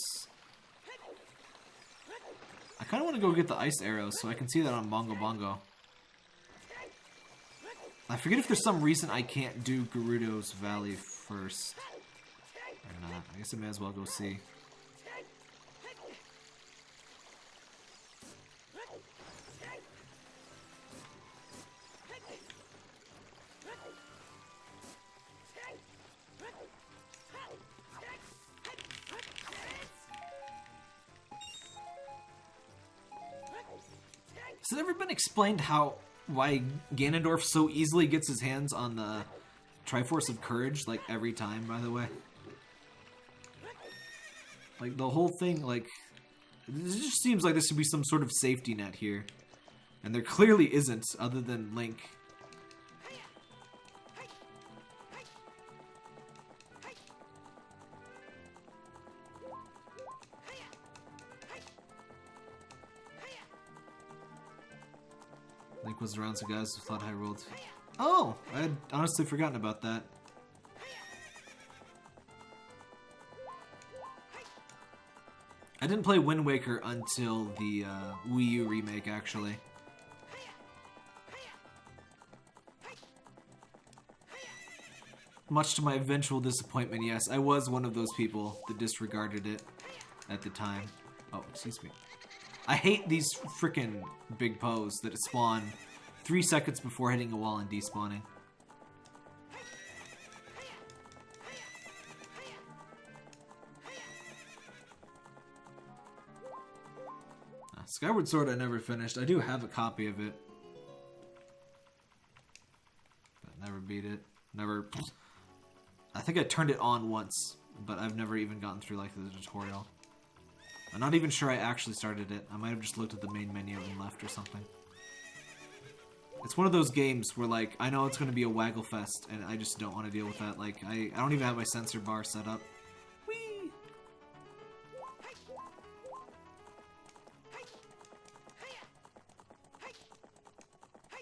I kind of want to go get the ice arrows so I can see that on Bongo Bongo. I forget if there's some reason I can't do Gerudo's Valley first or not. I guess I may as well go see. Has it ever been explained why Ganondorf so easily gets his hands on the Triforce of Courage, like, every time, by the way? Like, the whole thing, like... It just seems like there should be some sort of safety net here. And there clearly isn't, other than Link. Link was around, so guys thought Hyrule. Oh! I had honestly forgotten about that. I didn't play Wind Waker until the Wii U remake, actually. Much to my eventual disappointment, yes, I was one of those people that disregarded it at the time. Oh, excuse me. I hate these frickin' big Poes that spawn 3 seconds before hitting a wall and despawning. Skyward Sword I never finished. I do have a copy of it. But never beat it. Never... I think I turned it on once, but I've never even gotten through like the tutorial. I'm not even sure I actually started it. I might have just looked at the main menu and left or something. It's one of those games where, like, I know it's going to be a waggle fest, and I just don't want to deal with that. Like, I don't even have my sensor bar set up. Whee!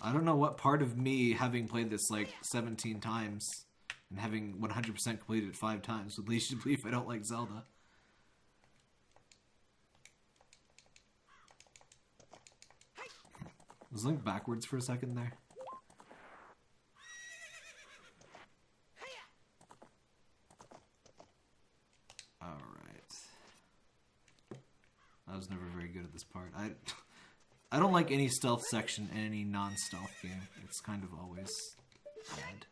I don't know what part of me, having played this, like, 17 times, and having 100% completed it 5 times, would lead you to believe I don't like Zelda. Was Link backwards for a second there? Alright. I was never very good at this part. I don't like any stealth section in any non-stealth game. It's kind of always bad.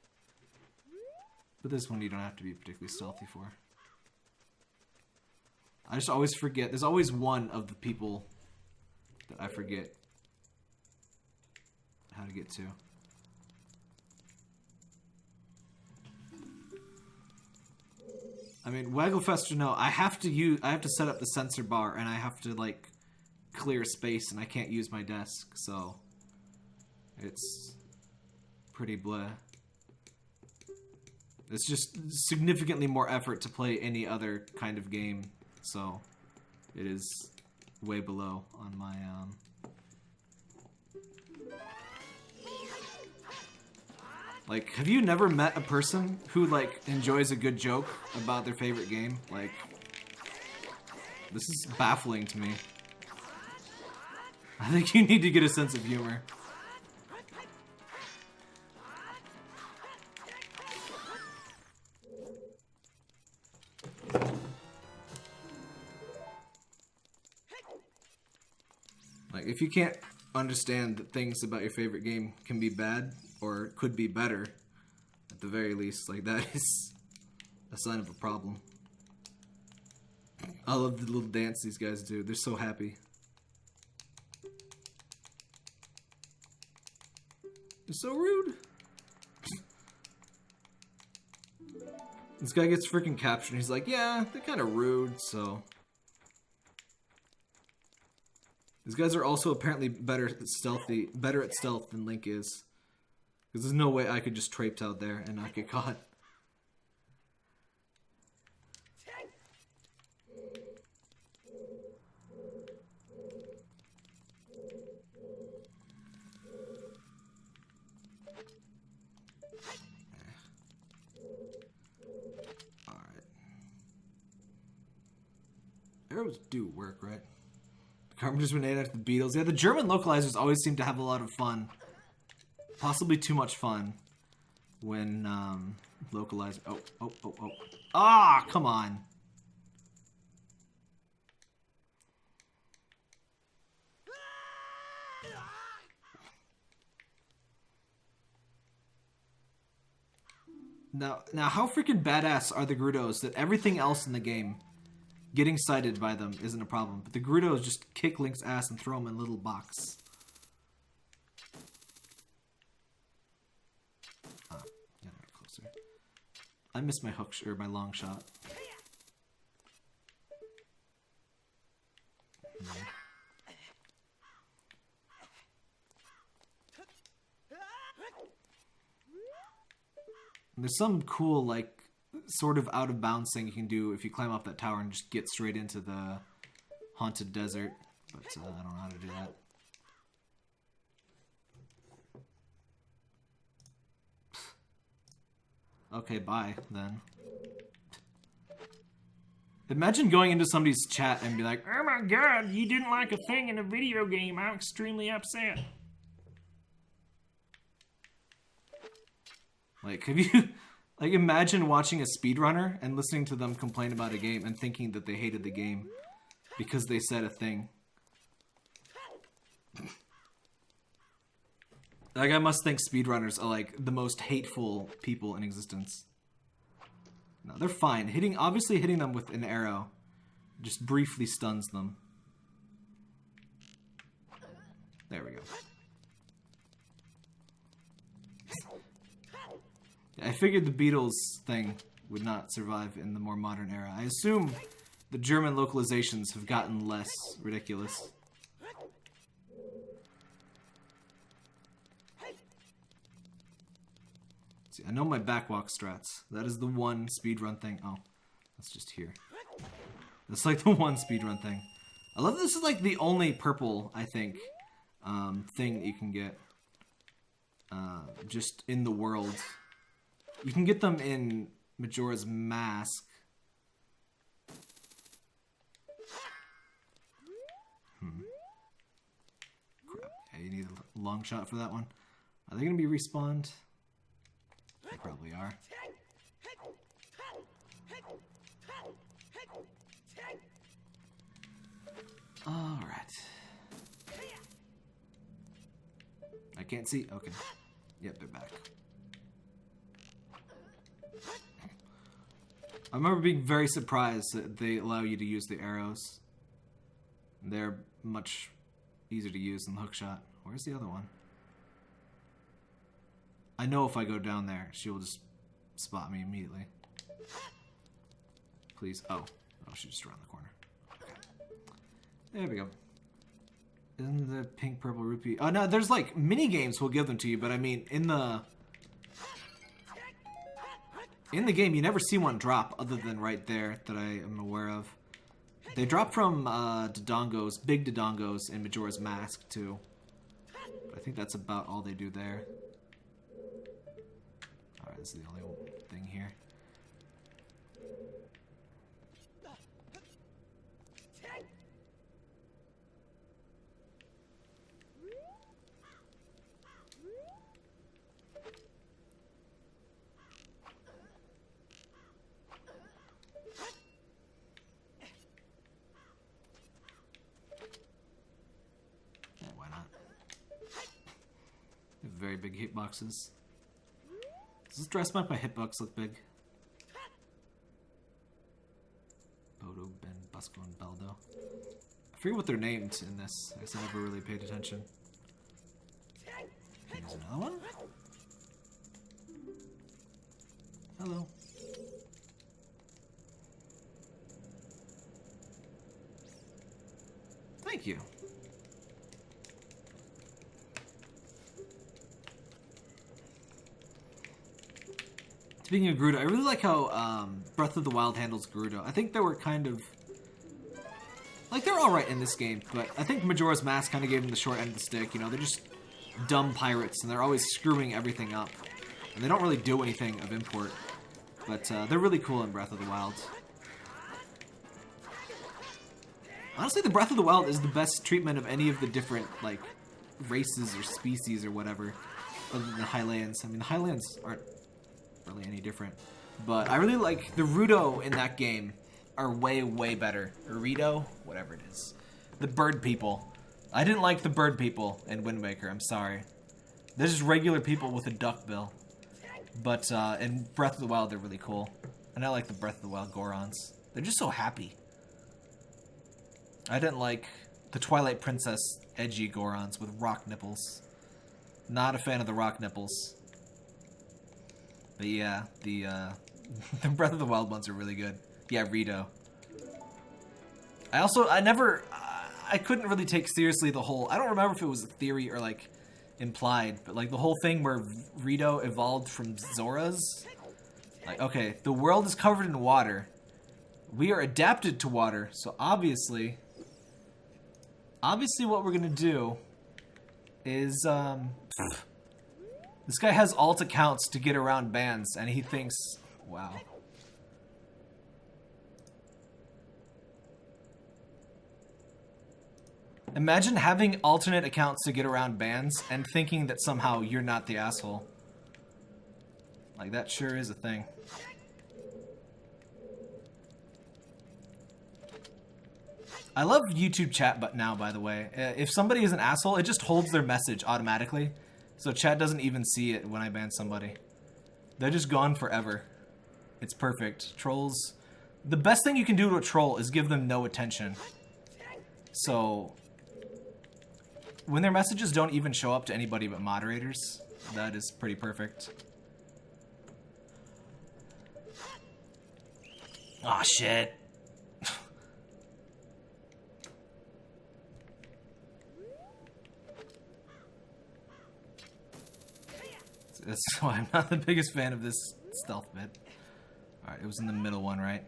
But this one you don't have to be particularly stealthy for. I just always forget. There's always one of the people that I forget how to get to. I mean, Wagglefest or no, I have to set up the sensor bar, and I have to, like, clear space, and I can't use my desk, so it's pretty bleh. It's just significantly more effort to play any other kind of game so it is way below on my like, have you never met a person who like enjoys a good joke about their favorite game? Like, this is baffling to me. I think you need to get a sense of humor. Like, if you can't understand that things about your favorite game can be bad, or could be better, at the very least, like, that is a sign of a problem. I love the little dance these guys do. They're so happy. They're so rude. This guy gets freaking captured and he's like, yeah, they're kind of rude, so... These guys are also apparently better at stealth than Link is. Because there's no way I could just traipse out there and not get caught. Alright. Arrows do work, right? Carpenters were named after the Beatles. Yeah, the German localizers always seem to have a lot of fun. Possibly too much fun when localized. Oh. Ah, come on. Now, how freaking badass are the Grudos that everything else in the game, getting sighted by them isn't a problem, but the Grudos just kick Link's ass and throw him in a little box. Yeah, closer. I missed my hook or my long shot. There's some cool, like, sort of out of bounds thing you can do if you climb up that tower and just get straight into the haunted desert, but I don't know how to do that. Okay, bye, then. Imagine going into somebody's chat and be like, oh my god, you didn't like a thing in a video game, I'm extremely upset. Like, have you... Like, imagine watching a speedrunner and listening to them complain about a game and thinking that they hated the game because they said a thing. Like, I must think speedrunners are, like, the most hateful people in existence. No, they're fine. Obviously hitting them with an arrow just briefly stuns them. There we go. I figured the Beatles thing would not survive in the more modern era. I assume the German localizations have gotten less ridiculous. See, I know my backwalk strats. That is the one speedrun thing. Oh, that's just here. That's like the one speedrun thing. I love this is like the only purple, I think, thing that you can get just in the world. You can get them in Majora's Mask. Crap. Yeah, you need a long shot for that one. Are they going to be respawned? They probably are. Alright. I can't see. Okay. Yep, they're back. I remember being very surprised that they allow you to use the arrows. They're much easier to use than the hookshot. Where's the other one? I know if I go down there, she will just spot me immediately. Please. Oh, she's just around the corner. Okay. There we go. Isn't the pink purple rupee? Oh no, there's like mini games will give them to you, but I mean in the game you never see one drop other than right there that I am aware of. They drop from Dodongos, big Dodongos in Majora's Mask, too. I think that's about all they do there. Alright, this is the only thing here. Why not? Very big hitboxes. Does this dress make my hitbox look big? Bodo, Ben, Busco, and Baldo. I forget what they're named in this. I guess I never really paid attention. There's another one. Hello. Thank you. Speaking of Gerudo, I really like how Breath of the Wild handles Gerudo. I think they were kind of... like, they're alright in this game, but I think Majora's Mask kind of gave them the short end of the stick. You know, they're just dumb pirates, and they're always screwing everything up. And they don't really do anything of import. But they're really cool in Breath of the Wild. Honestly, the Breath of the Wild is the best treatment of any of the different, like, races or species or whatever, other than the Highlands. I mean, the Highlands aren't really any different. But I really like the Rudo in that game are way, way better. Or Rito, whatever it is. The bird people. I didn't like the bird people in Wind Waker, I'm sorry. They're just regular people with a duck bill. But in Breath of the Wild, they're really cool. And I like the Breath of the Wild Gorons. They're just so happy. I didn't like the Twilight Princess edgy Gorons with rock nipples. Not a fan of the rock nipples. But yeah, the Breath of the Wild ones are really good. Yeah, Rito. I couldn't really take seriously the whole, I don't remember if it was a theory or like implied, but like the whole thing where Rito evolved from Zoras. Like, okay, the world is covered in water. We are adapted to water, so obviously what we're gonna do is, this guy has alt accounts to get around bans, and he thinks, wow. Imagine having alternate accounts to get around bans and thinking that somehow you're not the asshole. Like, that sure is a thing. I love YouTube chat but now, by the way. If somebody is an asshole, it just holds their message automatically. So chat doesn't even see it when I ban somebody. They're just gone forever. It's perfect. Trolls... the best thing you can do to a troll is give them no attention. So... when their messages don't even show up to anybody but moderators, that is pretty perfect. Aw, shit. That's why I'm not the biggest fan of this stealth bit. Alright, it was in the middle one, right?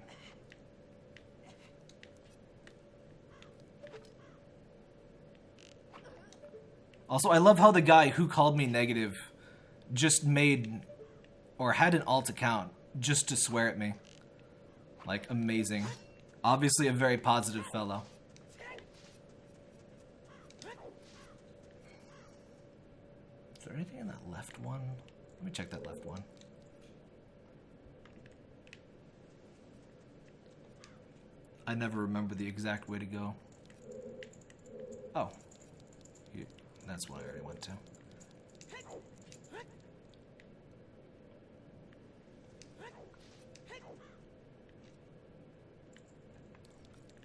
Also, I love how the guy who called me negative just made, or had an alt account, just to swear at me. Like, amazing. Obviously a very positive fellow. Is there anything in that left one? Let me check that left one. I never remember the exact way to go. Oh. That's what I already went to.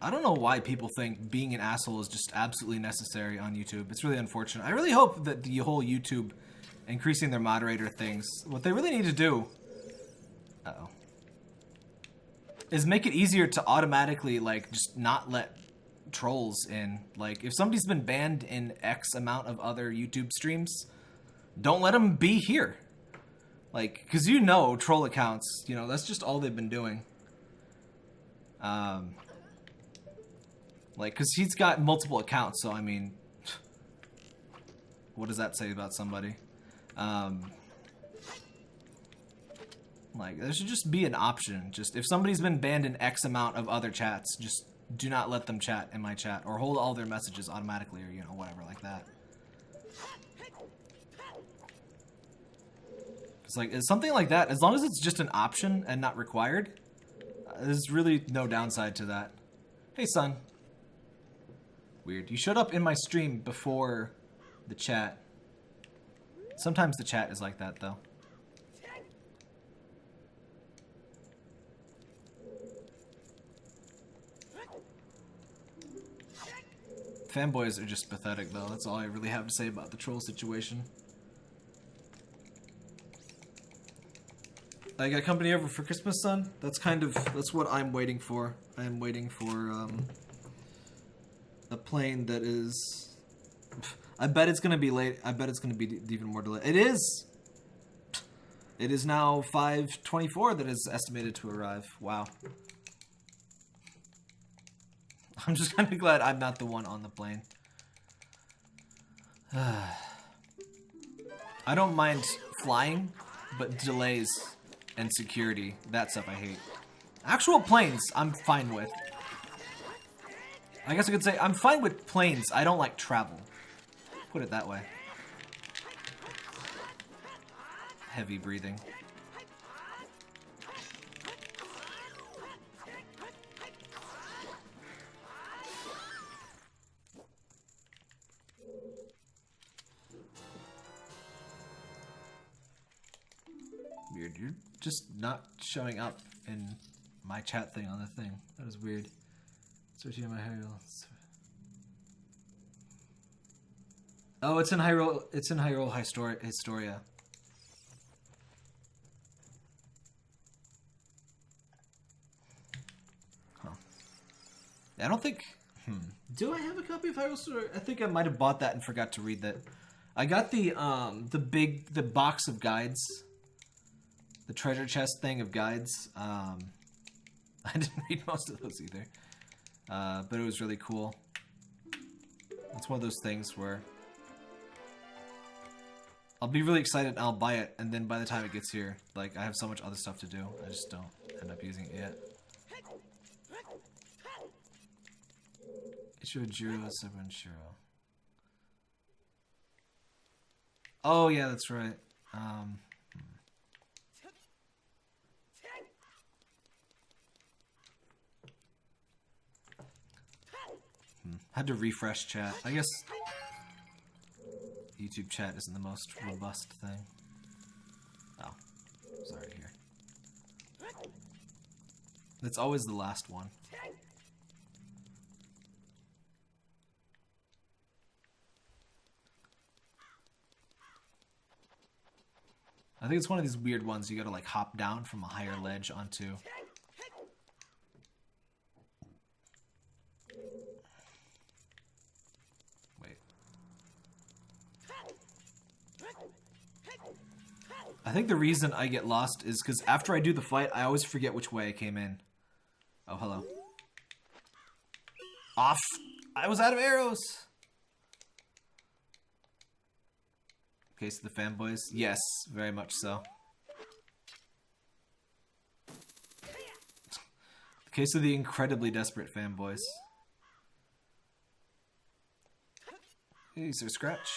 I don't know why people think being an asshole is just absolutely necessary on YouTube. It's really unfortunate. I really hope that the whole YouTube increasing their moderator things, what they really need to do, is make it easier to automatically, like, just not let trolls in. Like, if somebody's been banned in X amount of other YouTube streams, don't let them be here. Like, because you know troll accounts, you know, that's just all they've been doing. Like, because he's got multiple accounts, so I mean, what does that say about somebody? Like, there should just be an option. Just, if somebody's been banned in X amount of other chats, just do not let them chat in my chat, or hold all their messages automatically, or, you know, whatever like that. It's like, it's something like that, as long as it's just an option and not required, there's really no downside to that. Hey, son. Weird. You showed up in my stream before the chat. Sometimes the chat is like that, though. Fanboys are just pathetic, though. That's all I really have to say about the troll situation. I got company over for Christmas, son? That's what I'm waiting for. I am waiting for, a plane that is... I bet it's gonna be late. I bet it's gonna be even more delayed. It is! It is now 5:24 that is estimated to arrive. Wow. I'm just kind of glad I'm not the one on the plane. I don't mind flying, but delays and security, that stuff I hate. Actual planes, I'm fine with. I guess I could say I'm fine with planes. I don't like travel. Put it that way. Heavy breathing. Weird. You're just not showing up in my chat thing on the thing. That is weird. Searching on my Hyrule. Oh, it's in Hyrule. It's in Hyrule Historia. Huh. I don't think. Do I have a copy of Hyrule Historia? I think I might have bought that and forgot to read that. I got the box of guides. The treasure chest thing of guides. I didn't read most of those either. But it was really cool. It's one of those things where I'll be really excited and I'll buy it, and then by the time it gets here, like, I have so much other stuff to do, I just don't end up using it yet. Ishiro Jiro, Seven Shiro. Oh yeah, that's right. Had to refresh chat. I guess YouTube chat isn't the most robust thing. Oh, sorry to hear. That's always the last one. I think it's one of these weird ones you gotta like hop down from a higher ledge onto. I think the reason I get lost is because after I do the fight, I always forget which way I came in. Oh, hello. Off! I was out of arrows! Case of the fanboys? Yes, very much so. The case of the incredibly desperate fanboys. Hey, is there a scratch?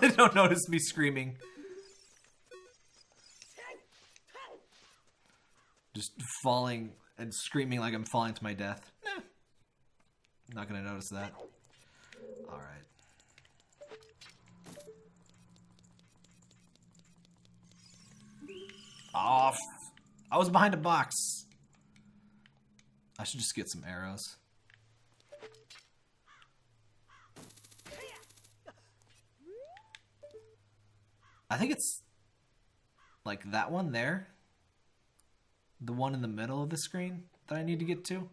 They don't notice me screaming. Just falling and screaming like I'm falling to my death. Nah. Not gonna notice that. Alright. Off! I was behind a box. I should just get some arrows. I think it's like that one there. The one in the middle of the screen that I need to get to.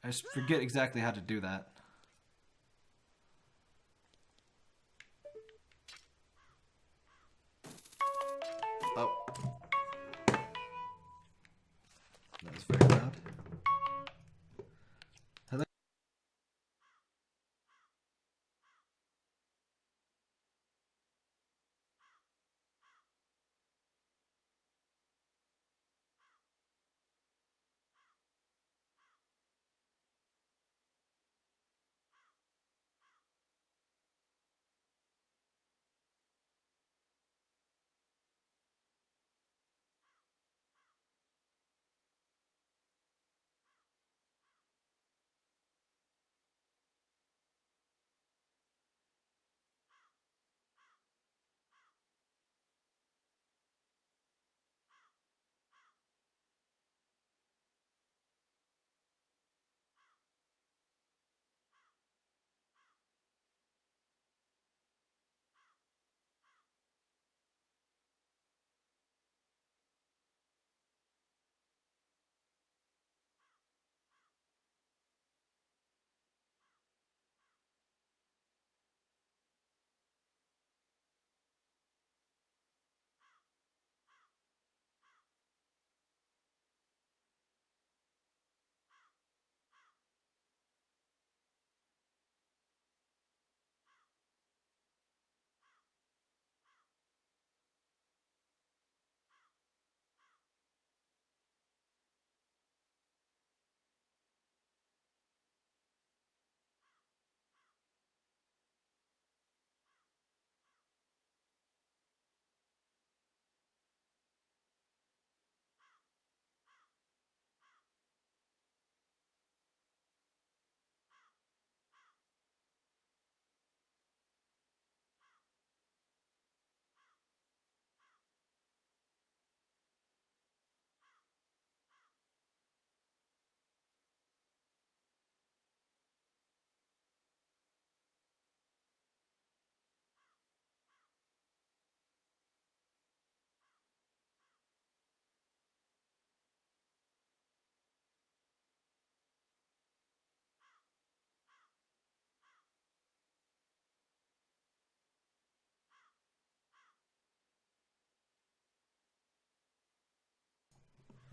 I just forget exactly how to do that. Oh. That was very loud.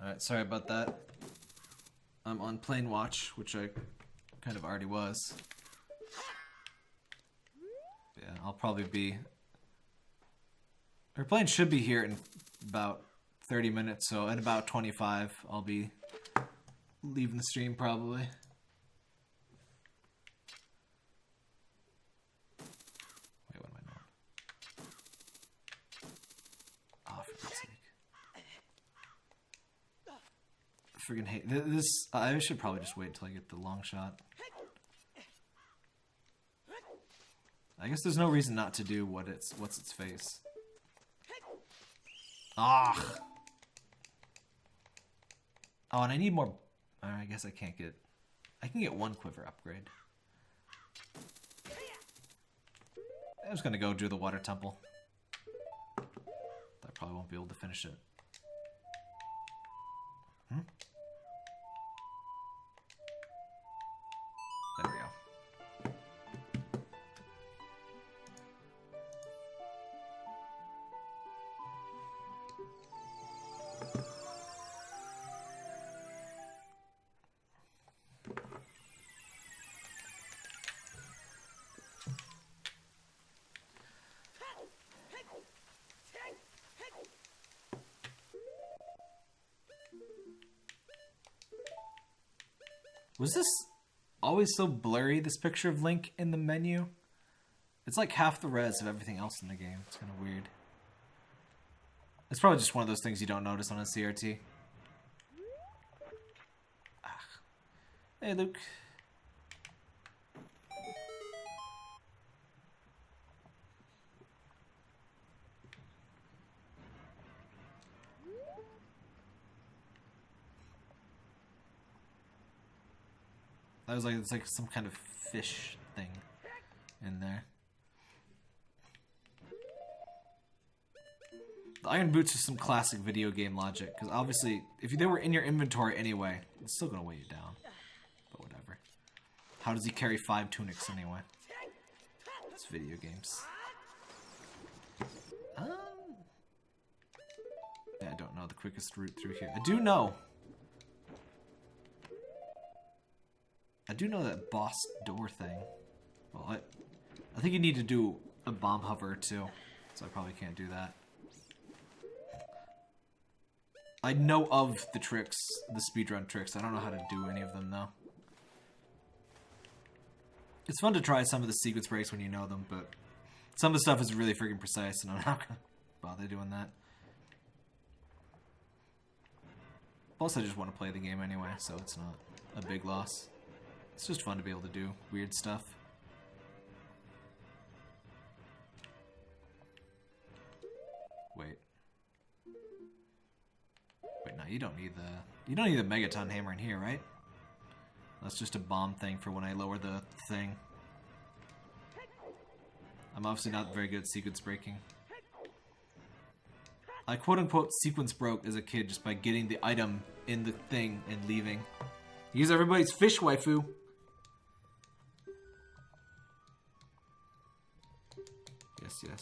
Alright, sorry about that. I'm on plane watch, which I kind of already was. Yeah, I'll probably be... Our plane should be here in about 30 minutes, so at about 25, I'll be leaving the stream probably. Wait, what am I doing? Oh, for God's sake. I friggin' hate this. I should probably just wait until I get the long shot. I guess there's no reason not to do what's its face. Ah. Oh, and I need more. I guess I can't get. I can get one quiver upgrade. I'm just gonna go do the water temple. I probably won't be able to finish it. Hmm? There we go. Was this always so blurry, this picture of Link in the menu? It's like half the res of everything else in the game. It's kind of weird. It's probably just one of those things you don't notice on a CRT. Ah. Hey, Luke. That was like, it's like some kind of fish thing in there. The iron boots are some classic video game logic, because obviously, if they were in your inventory anyway, it's still going to weigh you down. But whatever. How does he carry 5 tunics anyway? It's video games. Yeah, I don't know the quickest route through here. I do know that boss door thing. Well, I think you need to do a bomb hover too, so I probably can't do that. I know of the tricks, the speedrun tricks. I don't know how to do any of them though. It's fun to try some of the sequence breaks when you know them, but some of the stuff is really freaking precise, and I'm not gonna bother doing that. Plus, I just want to play the game anyway, so it's not a big loss. It's just fun to be able to do weird stuff. Wait. Wait, no, you don't need the Megaton hammer in here, right? That's just a bomb thing for when I lower the thing. I'm obviously not very good at sequence breaking. I quote-unquote sequence broke as a kid just by getting the item in the thing and leaving. Use everybody's fish waifu. Yes, yes.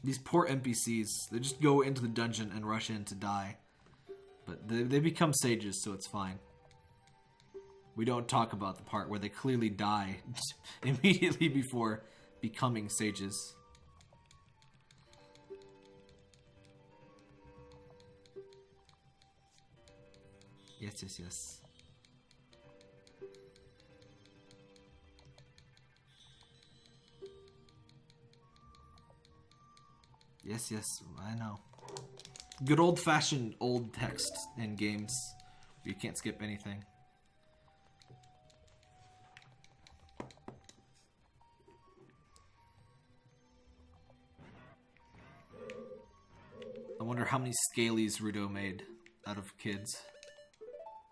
These poor NPCs, they just go into the dungeon and rush in to die. But they become sages, so it's fine. We don't talk about the part where they clearly die immediately before becoming sages. Yes, yes, yes. Yes, yes, I know. Good old-fashioned old text in games. You can't skip anything. I wonder how many scalies Rudo made out of kids.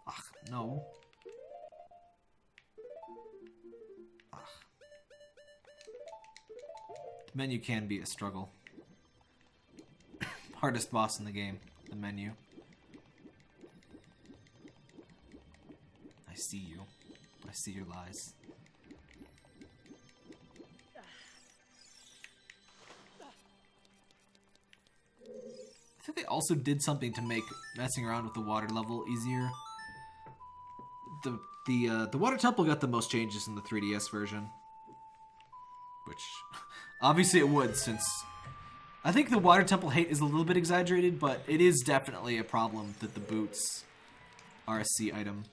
Ugh, no. Ugh. The menu can be a struggle. Hardest boss in the game, the menu. I see you. I see your lies. I think they also did something to make messing around with the water level easier. The water temple got the most changes in the 3DS version. Which, obviously it would, since... I think the water temple hate is a little bit exaggerated, but it is definitely a problem that the boots are a C item.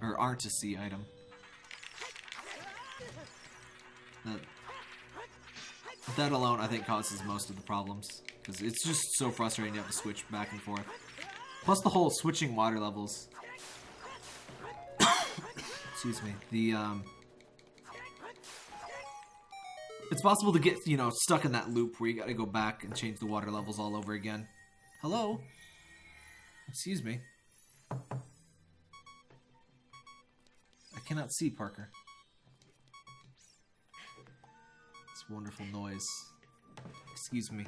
Or aren't a C item. That alone, I think, causes most of the problems. Because it's just so frustrating to have to switch back and forth. Plus the whole switching water levels. Excuse me. It's possible to get, you know, stuck in that loop where you gotta go back and change the water levels all over again. Hello? Excuse me. I cannot see, Parker. This wonderful noise. Excuse me.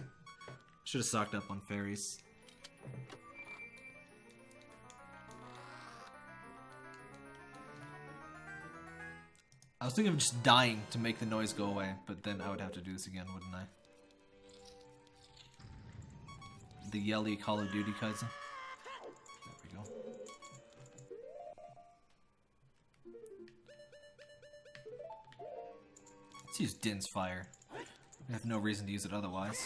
Should have stocked up on fairies. I was thinking of just dying to make the noise go away, but then I would have to do this again, wouldn't I? The yelly Call of Duty cousin. There we go. Let's use Din's Fire. I have no reason to use it otherwise.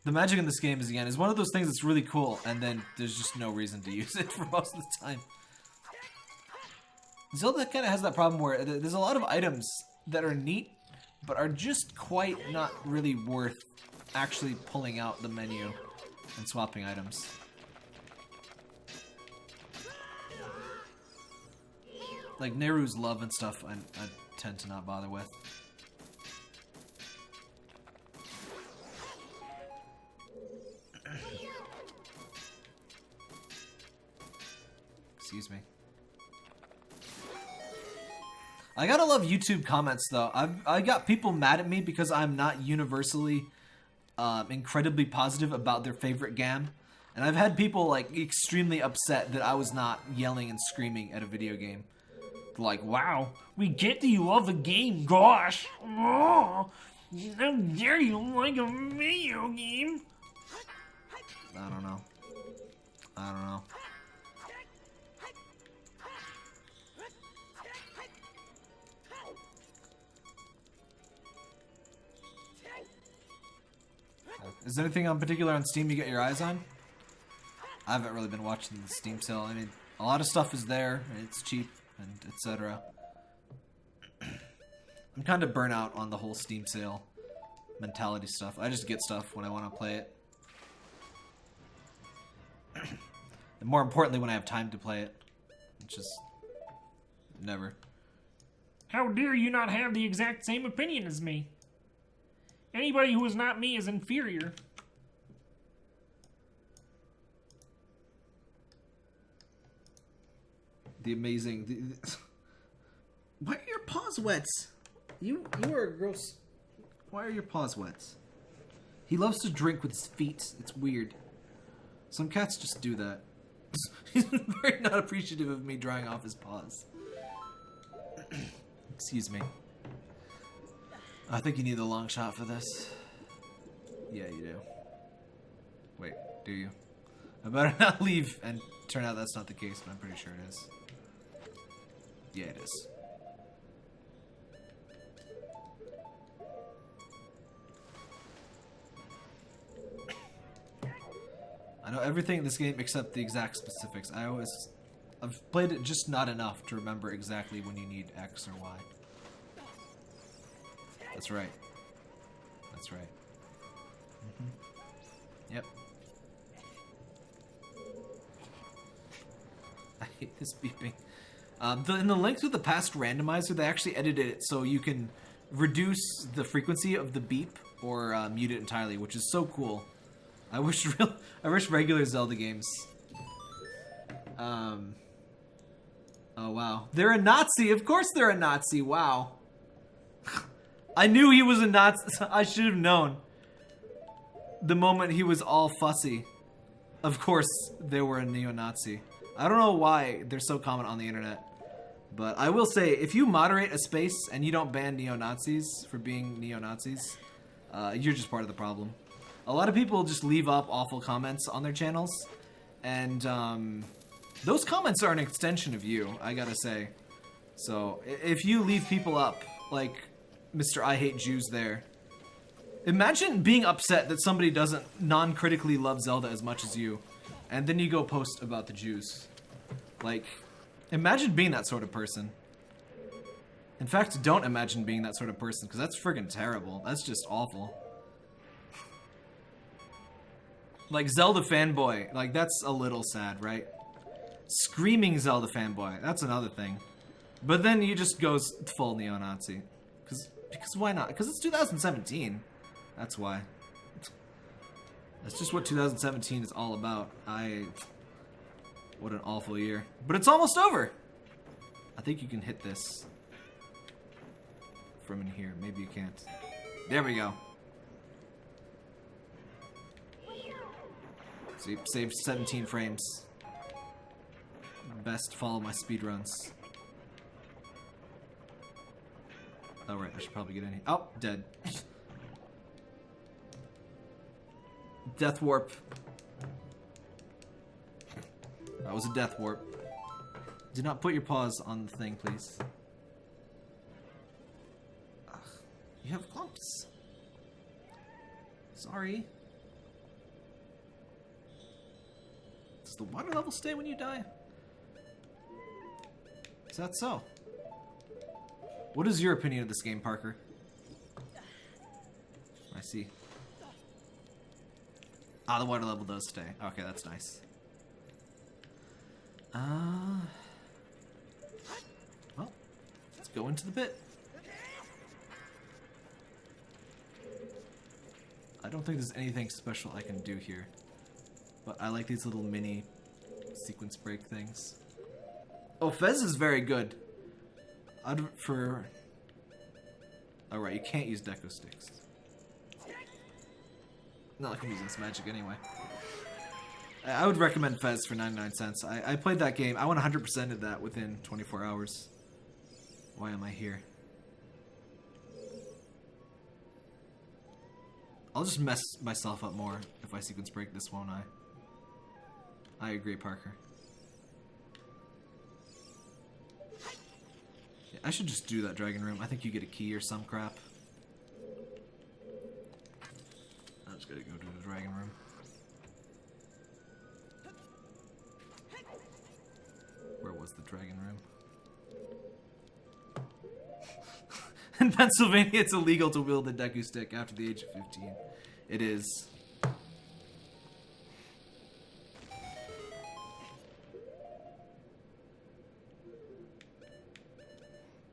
The magic in this game is one of those things that's really cool, and then there's just no reason to use it for most of the time. Zelda kind of has that problem where there's a lot of items that are neat, but are just quite not really worth actually pulling out the menu and swapping items. Like Nehru's love and stuff, I tend to not bother with. Excuse me. I gotta love YouTube comments though. I got people mad at me because I'm not universally incredibly positive about their favorite game. And I've had people like extremely upset that I was not yelling and screaming at a video game. Like, wow, we get that you love a game, gosh. Oh, how dare you like a video game? I don't know. I don't know. Is there anything in particular on Steam you get your eyes on? I haven't really been watching the Steam sale. I mean, a lot of stuff is there, and it's cheap, and etc. I'm kind of burnt out on the whole Steam sale mentality stuff. I just get stuff when I want to play it. And more importantly, when I have time to play it. Which is... never. How dare you not have the exact same opinion as me? Anybody who is not me is inferior. The amazing... Why are your paws wet? You are gross. Why are your paws wet? He loves to drink with his feet. It's weird. Some cats just do that. He's very not appreciative of me drying off his paws. Excuse me. I think you need the long shot for this. Yeah, you do. Wait, do you? I better not leave and turn out that's not the case, but I'm pretty sure it is. Yeah, it is. I know everything in this game except the exact specifics. I've played it just not enough to remember exactly when you need X or Y. That's right. That's right. Yep. I hate this beeping. In the Link to the Past randomizer, they actually edited it so you can reduce the frequency of the beep or mute it entirely, which is so cool. I wish regular Zelda games. Oh wow, they're a Nazi. Of course they're a Nazi. Wow. I knew he was a Nazi. I should have known. The moment he was all fussy. Of course they were a neo-Nazi. I don't know why they're so common on the internet. But I will say, if you moderate a space and you don't ban neo-Nazis for being neo-Nazis, you're just part of the problem. A lot of people just leave up awful comments on their channels, and those comments are an extension of you, I gotta say. So, if you leave people up, like Mr. I Hate Jews there, imagine being upset that somebody doesn't non-critically love Zelda as much as you, and then you go post about the Jews. Like, imagine being that sort of person. In fact, don't imagine being that sort of person, because that's friggin' terrible. That's just awful. Like, Zelda fanboy, like, that's a little sad, right? Screaming Zelda fanboy, that's another thing. But then you just go full neo-Nazi. Because why not? Because it's 2017. That's why. That's just what 2017 is all about. What an awful year. But it's almost over! I think you can hit this from in here. Maybe you can't. There we go. See, saved 17 frames. Best follow my speedruns. Oh right, I should probably get in here. Oh, dead. Death warp. That was a death warp. Do not put your paws on the thing, please. Ugh, you have clumps. Sorry. Does the water level stay when you die? Is that so? What is your opinion of this game, Parker? I see. Ah, the water level does stay. Okay, that's nice. Well, let's go into the pit. I don't think there's anything special I can do here, but I like these little mini sequence break things. Oh, Fez is very good. For... Oh right, you can't use deco sticks. Not like I'm using this magic anyway. I would recommend Fez for 99 cents. I played that game. I went 100%ed that within 24 hours. Why am I here? I'll just mess myself up more if I sequence break this, won't I? I agree, Parker. Yeah, I should just do that dragon room. I think you get a key or some crap. I'm just gonna go to the dragon room. Where was the dragon room? In Pennsylvania, it's illegal to wield a Deku stick after the age of 15. It is.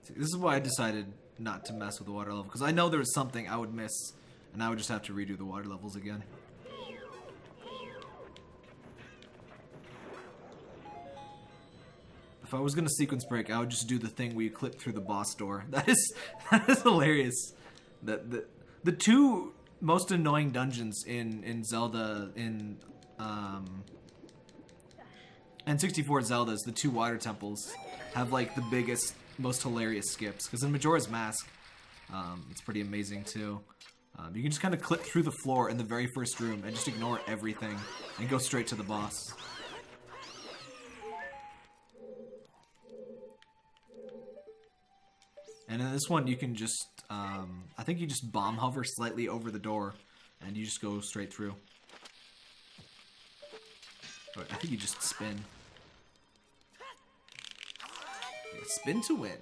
See, this is why I decided not to mess with the water level, because I know there was something I would miss, and I would just have to redo the water levels again. If I was gonna sequence break, I would just do the thing where you clip through the boss door. That is hilarious. The two most annoying dungeons in Zelda in N64 Zeldas, the two water temples, have like the biggest, most hilarious skips. Because in Majora's Mask, it's pretty amazing too. You can just kind of clip through the floor in the very first room and just ignore everything and go straight to the boss. And in this one, you can just, I think you just bomb hover slightly over the door, and you just go straight through. Or I think you just spin. Yeah, spin to win.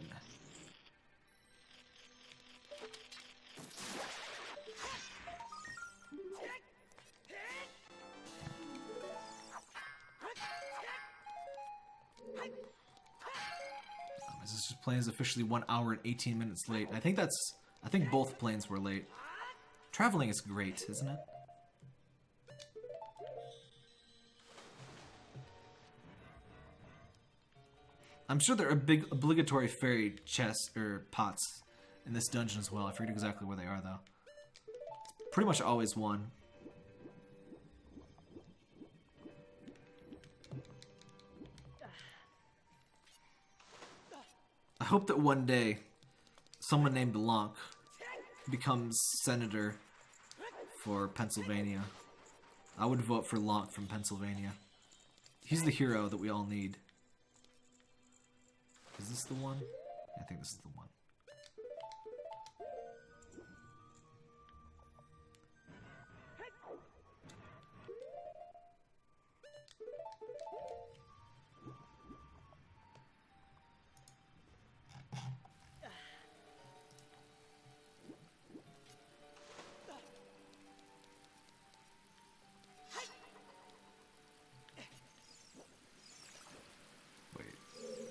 This plane is officially 1 hour and 18 minutes late. I think both planes were late. Traveling is great, isn't it? I'm sure there are big obligatory fairy chests or pots in this dungeon as well. I forget exactly where they are though. It's pretty much always one. I hope that one day someone named Blanc becomes senator for Pennsylvania. I would vote for Locke from Pennsylvania. He's the hero that we all need. Is this the one? I think this is the one.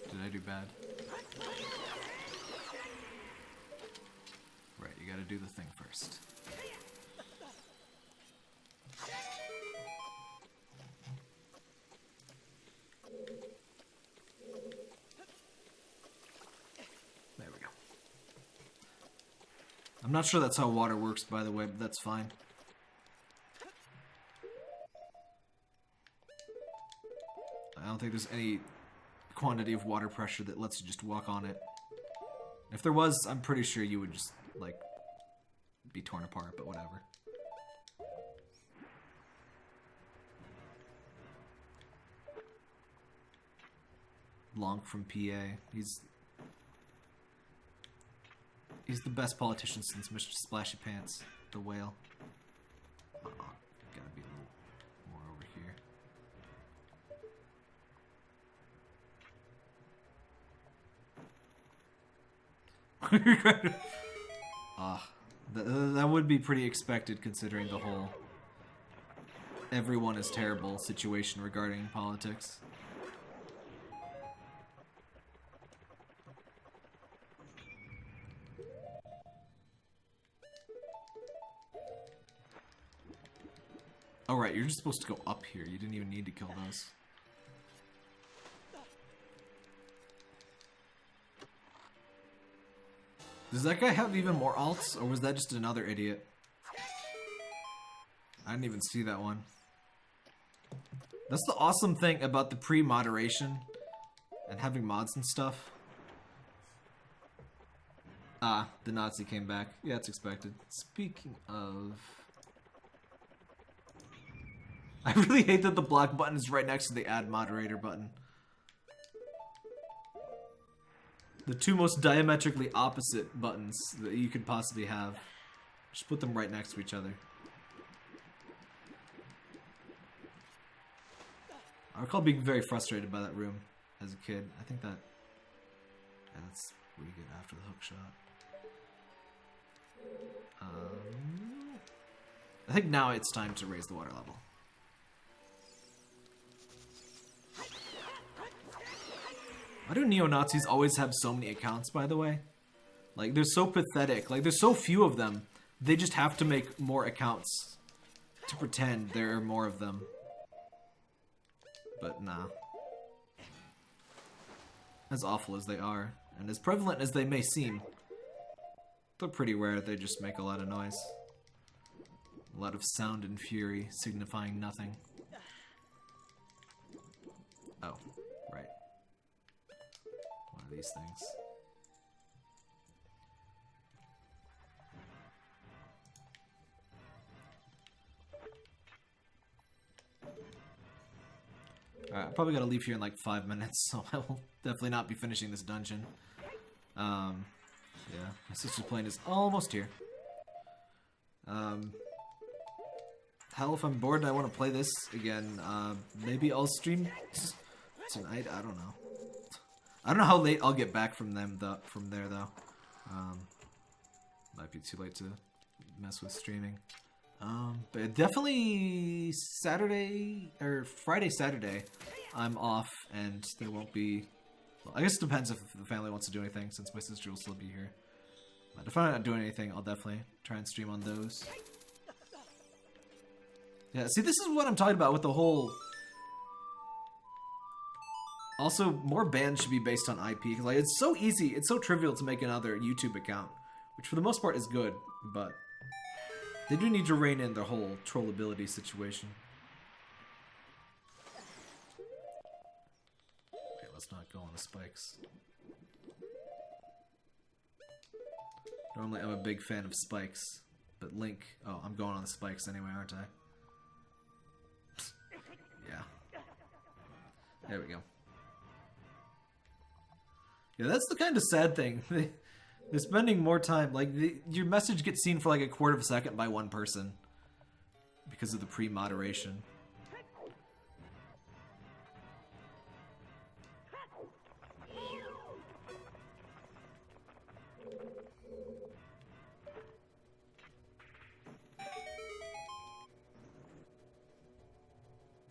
Did I do bad? Right, you gotta do the thing first. There we go. I'm not sure that's how water works, by the way, but that's fine. I don't think there's any quantity of water pressure that lets you just walk on it. If there was, I'm pretty sure you would just, like, be torn apart, but whatever. Long from PA. He's the best politician since Mr. Splashy Pants, the whale. Oh, gotta be a little more over here. That would be pretty expected considering the whole everyone is terrible situation regarding politics. Oh right, you're just supposed to go up here. You didn't even need to kill those. Does that guy have even more alts, or was that just another idiot? I didn't even see that one. That's the awesome thing about the pre-moderation and having mods and stuff. Ah, the Nazi came back. Yeah, it's expected. Speaking of... I really hate that the black button is right next to the add moderator button. The two most diametrically opposite buttons that you could possibly have. Just put them right next to each other. I recall being very frustrated by that room as a kid. I think that... Yeah, that's what you get after the hook shot. I think now it's time to raise the water level. Why do neo-Nazis always have so many accounts, by the way? Like, they're so pathetic. Like, there's so few of them. They just have to make more accounts to pretend there are more of them. But nah. As awful as they are, and as prevalent as they may seem, they're pretty rare. They just make a lot of noise. A lot of sound and fury, signifying nothing. Oh, right. One of these things. Alright, I probably gotta leave here in like 5 minutes, so I will definitely not be finishing this dungeon. Yeah, my sister's plane is almost here. Hell, if I'm bored and I want to play this again, maybe I'll stream tonight. I don't know. I don't know how late I'll get back from them from there though. Might be too late to mess with streaming. But definitely Saturday or Friday, Saturday, I'm off and there won't be. Well, I guess it depends if the family wants to do anything, since my sister will still be here. But if I'm not doing anything, I'll definitely try and stream on those. Yeah, see, this is what I'm talking about with the whole... Also, more bans should be based on IP, because like, it's so easy, it's so trivial to make another YouTube account, which for the most part is good, but they do need to rein in their whole trollability situation. Okay, let's not go on the spikes. Normally I'm a big fan of spikes. But Link... Oh, I'm going on the spikes anyway, aren't I? Yeah. There we go. Yeah, that's the kind of sad thing. They're spending more time. Like, your message gets seen for like a quarter of a second by one person. Because of the pre-moderation.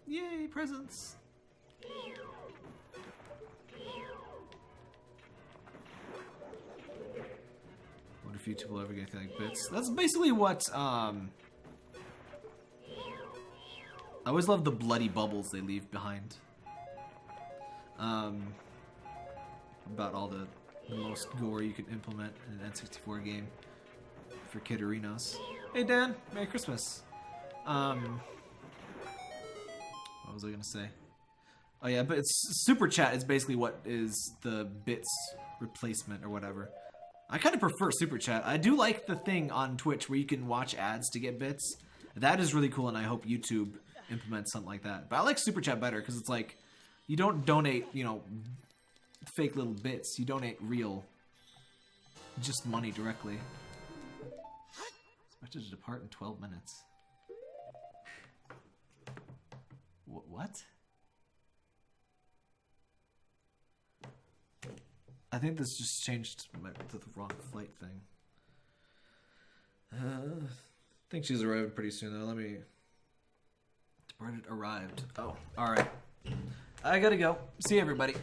Yay, presents! What if YouTube will ever get anything like bits? That's basically what, I always love the bloody bubbles they leave behind. About all the most gore you can implement in an N64 game for Kidorinos. Hey Dan, Merry Christmas. What was I gonna say? Oh yeah, but it's Super Chat is basically what is the bits replacement or whatever. I kind of prefer Super Chat. I do like the thing on Twitch where you can watch ads to get bits. That is really cool, and I hope YouTube implements something like that. But I like Super Chat better because it's like you don't donate, you know, fake little bits. You donate real, just money directly. Expected to depart in 12 minutes. What? I think this just changed to the wrong flight thing. I think she's arriving pretty soon though. Let me... Departed, arrived. Oh, alright. I gotta go. See you everybody.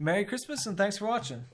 Merry Christmas and thanks for watching.